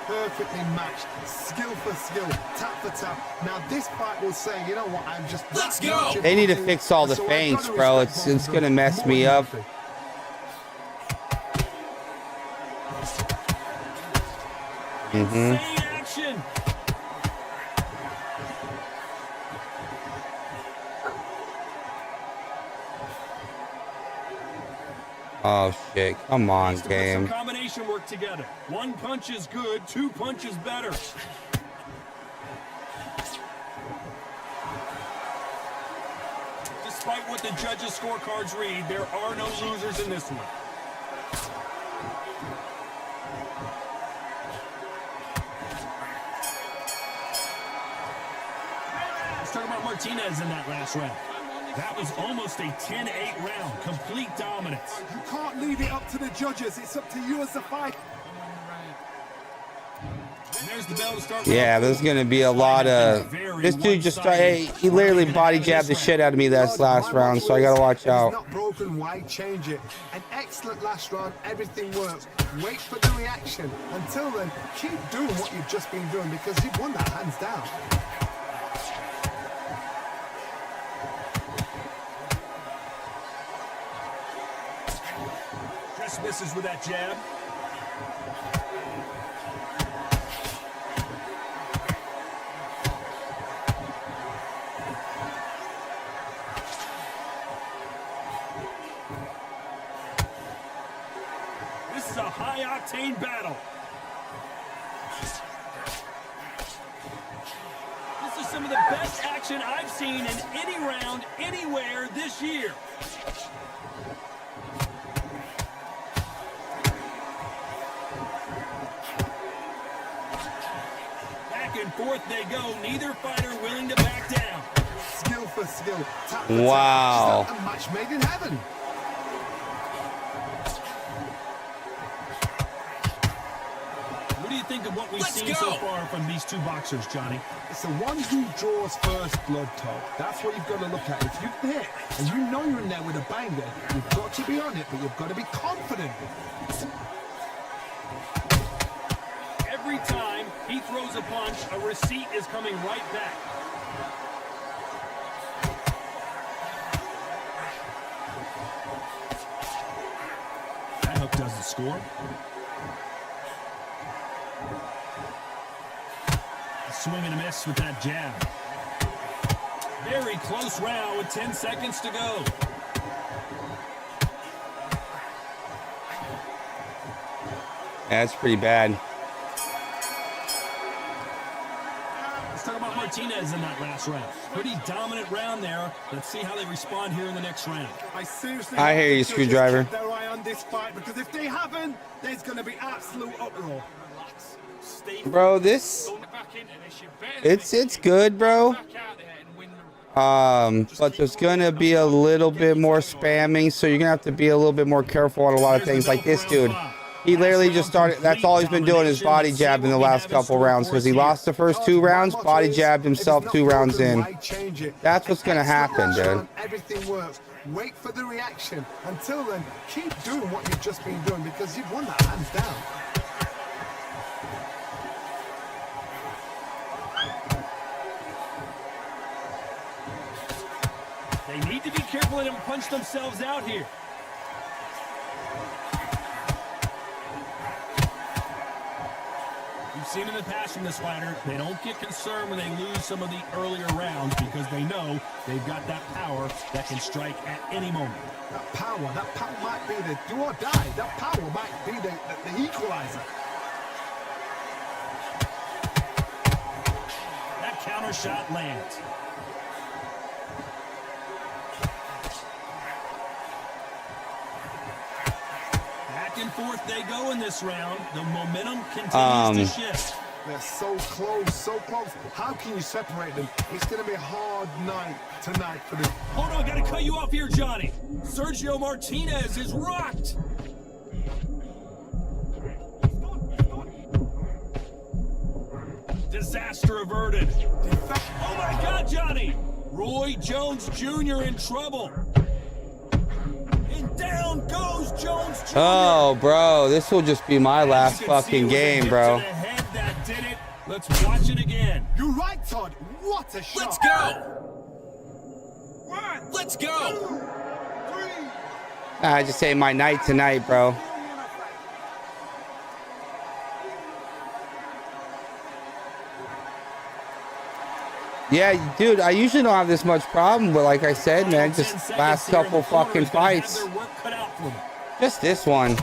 Perfectly matched, skill for skill, tap for tap. Now this fight will say, you know what, I'm just... Let's go! They need to fix all the feints, bro. It's gonna mess me up. Insane action. Oh shit! Come on, Needs to put game. some combination work together. One punch is good, two punches better. Despite what the judges' scorecards read, there are no losers in this one. Let's talk about Martinez in that last round. That was almost a 10-8 round. Complete dominance. You can't leave it up to the judges. It's up to you as the fighter. And there's the bell to start. Yeah, there's gonna be a lot of. This dude just started. He literally body jabbed the shit out of me that last round, so I gotta watch out. It's not broken. Why change it? An excellent last round. Everything works. Wait for the reaction. Until then, keep doing what you've just been doing because you've won that hands down. Just misses with that jab. This is a high-octane battle. This is some of the best action I've seen in any round, anywhere this year. Back and forth they go, neither fighter willing to back down. Skill for skill. Tap for Wow. tap. Just a match made in heaven. What do you think of what we've seen so far from these two boxers, Johnny? It's the one who draws first blood, Todd. That's what you've got to look at. If you hit and you know you're in there with a banger, you've got to be on it, but you've got to be confident. Every time he throws a punch, a receipt is coming right back. That hook doesn't score. A swing and a miss with that jab. Very close round with 10 seconds to go. That's pretty bad. Let's talk about Martinez in that last round. Pretty dominant round there. Let's see how they respond here in the next round. I hear you, Screwdriver. Their eye on this fight because if they haven't, there's going to be absolute uproar. Bro, this it's good, bro. But there's gonna be a little bit more spamming, so you're gonna have to be a little bit more careful on a lot of things. Like this dude, he literally just started. That's all he's been doing is body jab in the last couple rounds because he lost the first 2 rounds, body jabbed himself 2 rounds in. That's what's gonna happen, dude. Everything works. Wait for the reaction. Until then, keep doing what you've just been doing because you've won that hands down. They need to be careful and don't punch themselves out here. We've seen in the past from this fighter, they don't get concerned when they lose some of the earlier rounds because they know they've got that power that can strike at any moment. That power might be the do or die. That power might be the equalizer. counter shot lands. Back and forth they go in this round. The momentum continues to shift. They're so close, so close. How can you separate them? It's going to be a hard night tonight for them. Hold on, gotta cut you off here, Johnny. Sergio Martinez is rocked. Disaster averted. Oh my God, Johnny! Roy Jones Jr. in trouble. And down goes Jones Jr. Oh, bro, this will just be my last fucking game, bro. That did it. Let's watch it again. You're right, Todd. What a shot. Let's go. Let's go. I just say my night tonight, bro. Yeah, dude, I usually don't have this much problem, but like I said, man, just last couple fucking fights. Just this one.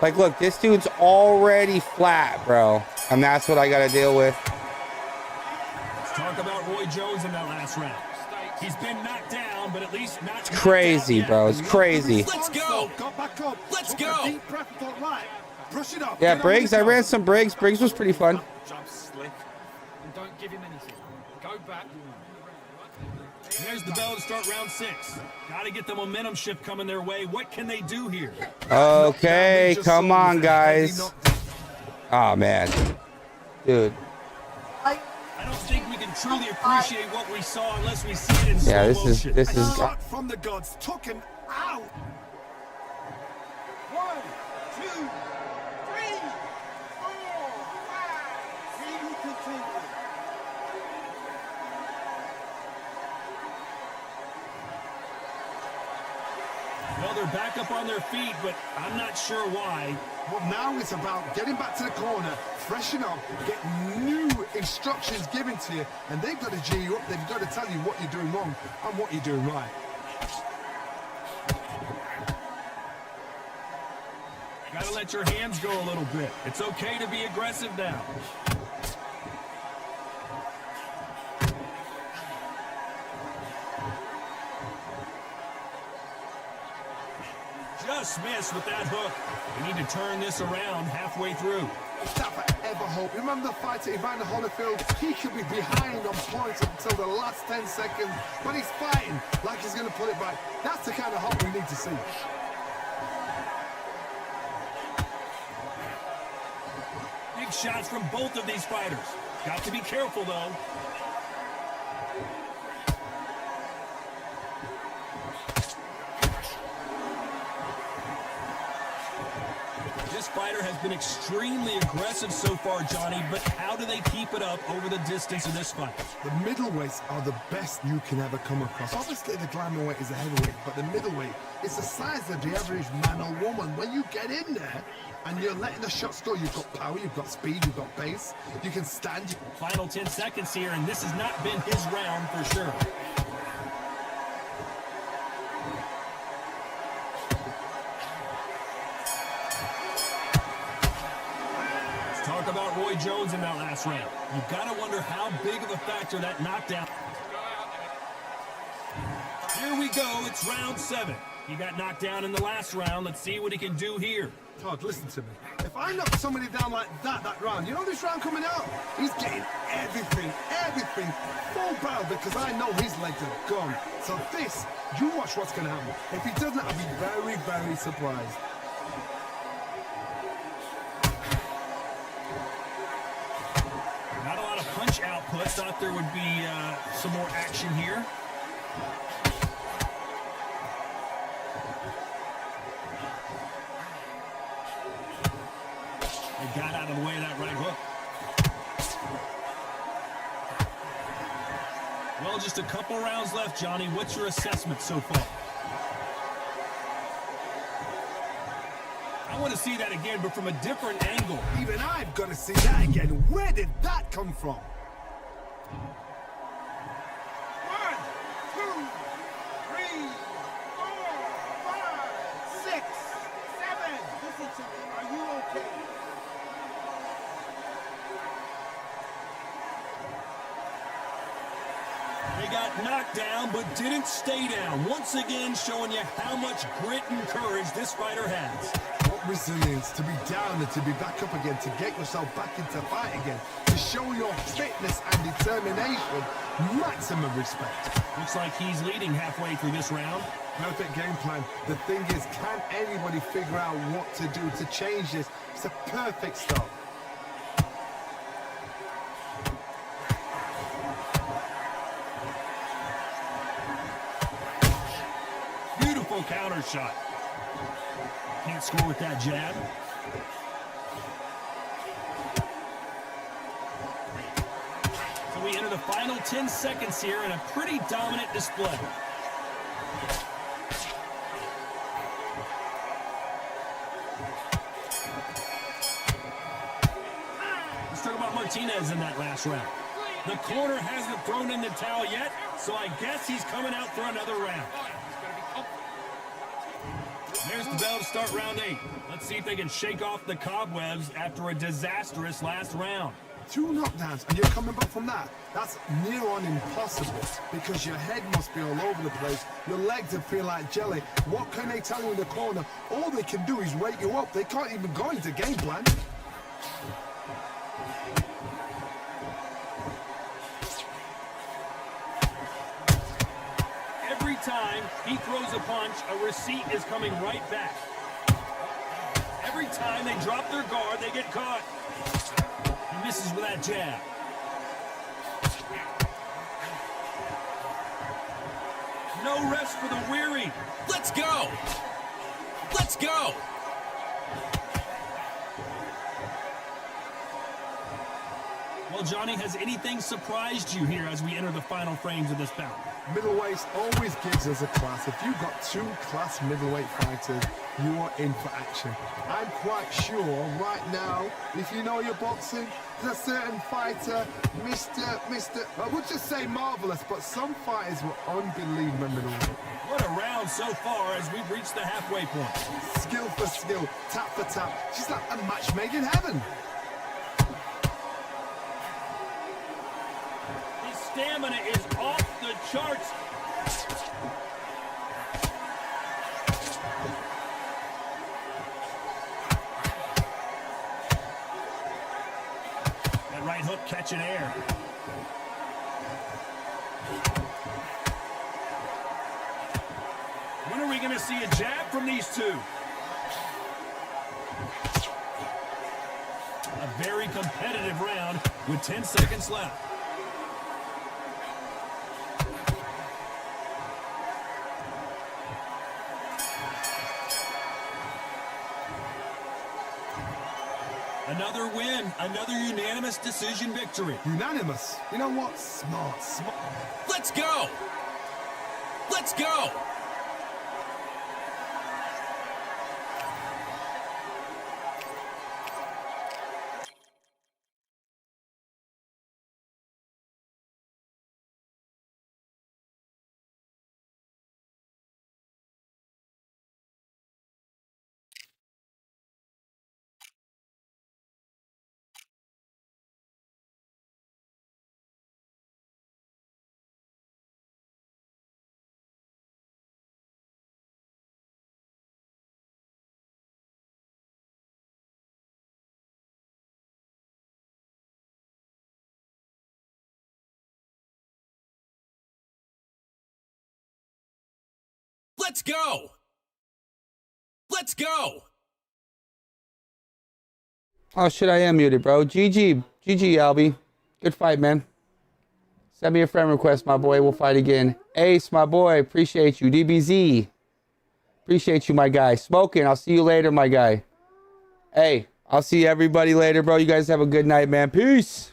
Like, look, this dude's already flat, bro. And that's what I got to deal with. Let's talk about Roy Jones in that last round. He's been knocked down, but at least not. It's crazy, bro. It's crazy. Let's go. Let's go. Yeah, Briggs. I ran some Briggs. Briggs was pretty fun. Jump slick. And don't give him anything. Go back. There's the bell to start round 6. Got to get the momentum shift coming their way. What can they do here? Okay, come on, guys. Oh, man. Dude. I don't think we can truly appreciate what we saw unless we see it in slow motion. This is Shot from the gods took him out. 1, 2, 3, 4, 5. See who continues. Well, they're back up on their feet, but I'm not sure why. Well, now it's about getting back to the corner, freshen up, get new instructions given to you, and they've got to G you up. They've got to tell you what you're doing wrong and what you're doing right. Got to let your hands go a little bit. It's okay to be aggressive now. Just missed with that hook. We need to turn this around halfway through. Never ever hope. Remember the fight at Evander Holyfield? He could be behind on points until the last 10 seconds, but he's fighting like he's going to put it back. That's the kind of hope we need to see. Big shots from both of these fighters. Got to be careful, though. This fighter has been extremely aggressive so far, Johnny, but how do they keep it up over the distance of this fight? The middleweights are the best you can ever come across. Obviously, the glamour weight is a heavyweight, but the middleweight is the size of the average man or woman. When you get in there and you're letting the shots go, you've got power, you've got speed, you've got pace, you can stand. Final 10 seconds here, and this has not been his round for sure. Talk about Roy Jones in that last round. You've got to wonder how big of a factor that knockdown. Here we go. It's round 7. He got knocked down in the last round. Let's see what he can do here. Todd, listen to me. If I knock somebody down like that round, you know this round coming out? He's getting everything full barrel because I know his legs are gone. So this, you watch what's going to happen. If he doesn't, I'll be very, very surprised. Not a lot of punch output. Thought there would be some more action here. They got out of the way of that right hook. Well, just a couple rounds left, Johnny. What's your assessment so far? I want to see that again, but from a different angle. Even I've got to see that again. Where did that come from? 1, 2, 3, 4, 5, 6, 7. Listen to me. Are you okay? Got knocked down, but didn't stay down. Once again, showing you how much grit and courage this fighter has. What resilience to be down and to be back up again, to get yourself back into fight again, to show your fitness and determination. Maximum respect. Looks like he's leading halfway through this round. Perfect game plan. The thing is, can anybody figure out what to do to change this? It's a perfect start. Beautiful counter shot. Can't score with that jab. So we enter the final 10 seconds here in a pretty dominant display. Let's talk about Martinez in that last round. The corner hasn't thrown in the towel yet, so I guess he's coming out for another round. There's the bell to start round 8. Let's see if they can shake off the cobwebs after a disastrous last round. 2 knockdowns and you're coming back from that. That's near on impossible because your head must be all over the place. Your legs are feel like jelly. What can they tell you in the corner? All they can do is wake you up. They can't even go into game plan. Every time he throws a punch, a receipt is coming right back. Every time they drop their guard, they get caught. He misses with that jab. No rest for the weary. Let's go! Let's go! Well, Johnny, has anything surprised you here as we enter the final frames of this bout? Middleweights always gives us a class. If you've got 2 class middleweight fighters, you are in for action. I'm quite sure right now, if you know your boxing, there's a certain fighter, Mr. I would just say marvelous, but some fighters were unbelievable middleweight. What a round so far as we've reached the halfway point. Skill for skill, tap for tap. She's like a match made in heaven. His stamina is off the charts. That right hook catching air. When are we going to see a jab from these two? A very competitive round with 10 seconds left. Another win, another unanimous decision victory. Unanimous. You know what? Smart. Let's go! Let's go! Let's go! Let's go! Oh shit, I am muted, bro. GG, Albie. Good fight, man. Send me a friend request, my boy. We'll fight again. Ace, my boy. Appreciate you. DBZ. Appreciate you, my guy. Smoking. I'll see you later, my guy. Hey, I'll see everybody later, bro. You guys have a good night, man. Peace.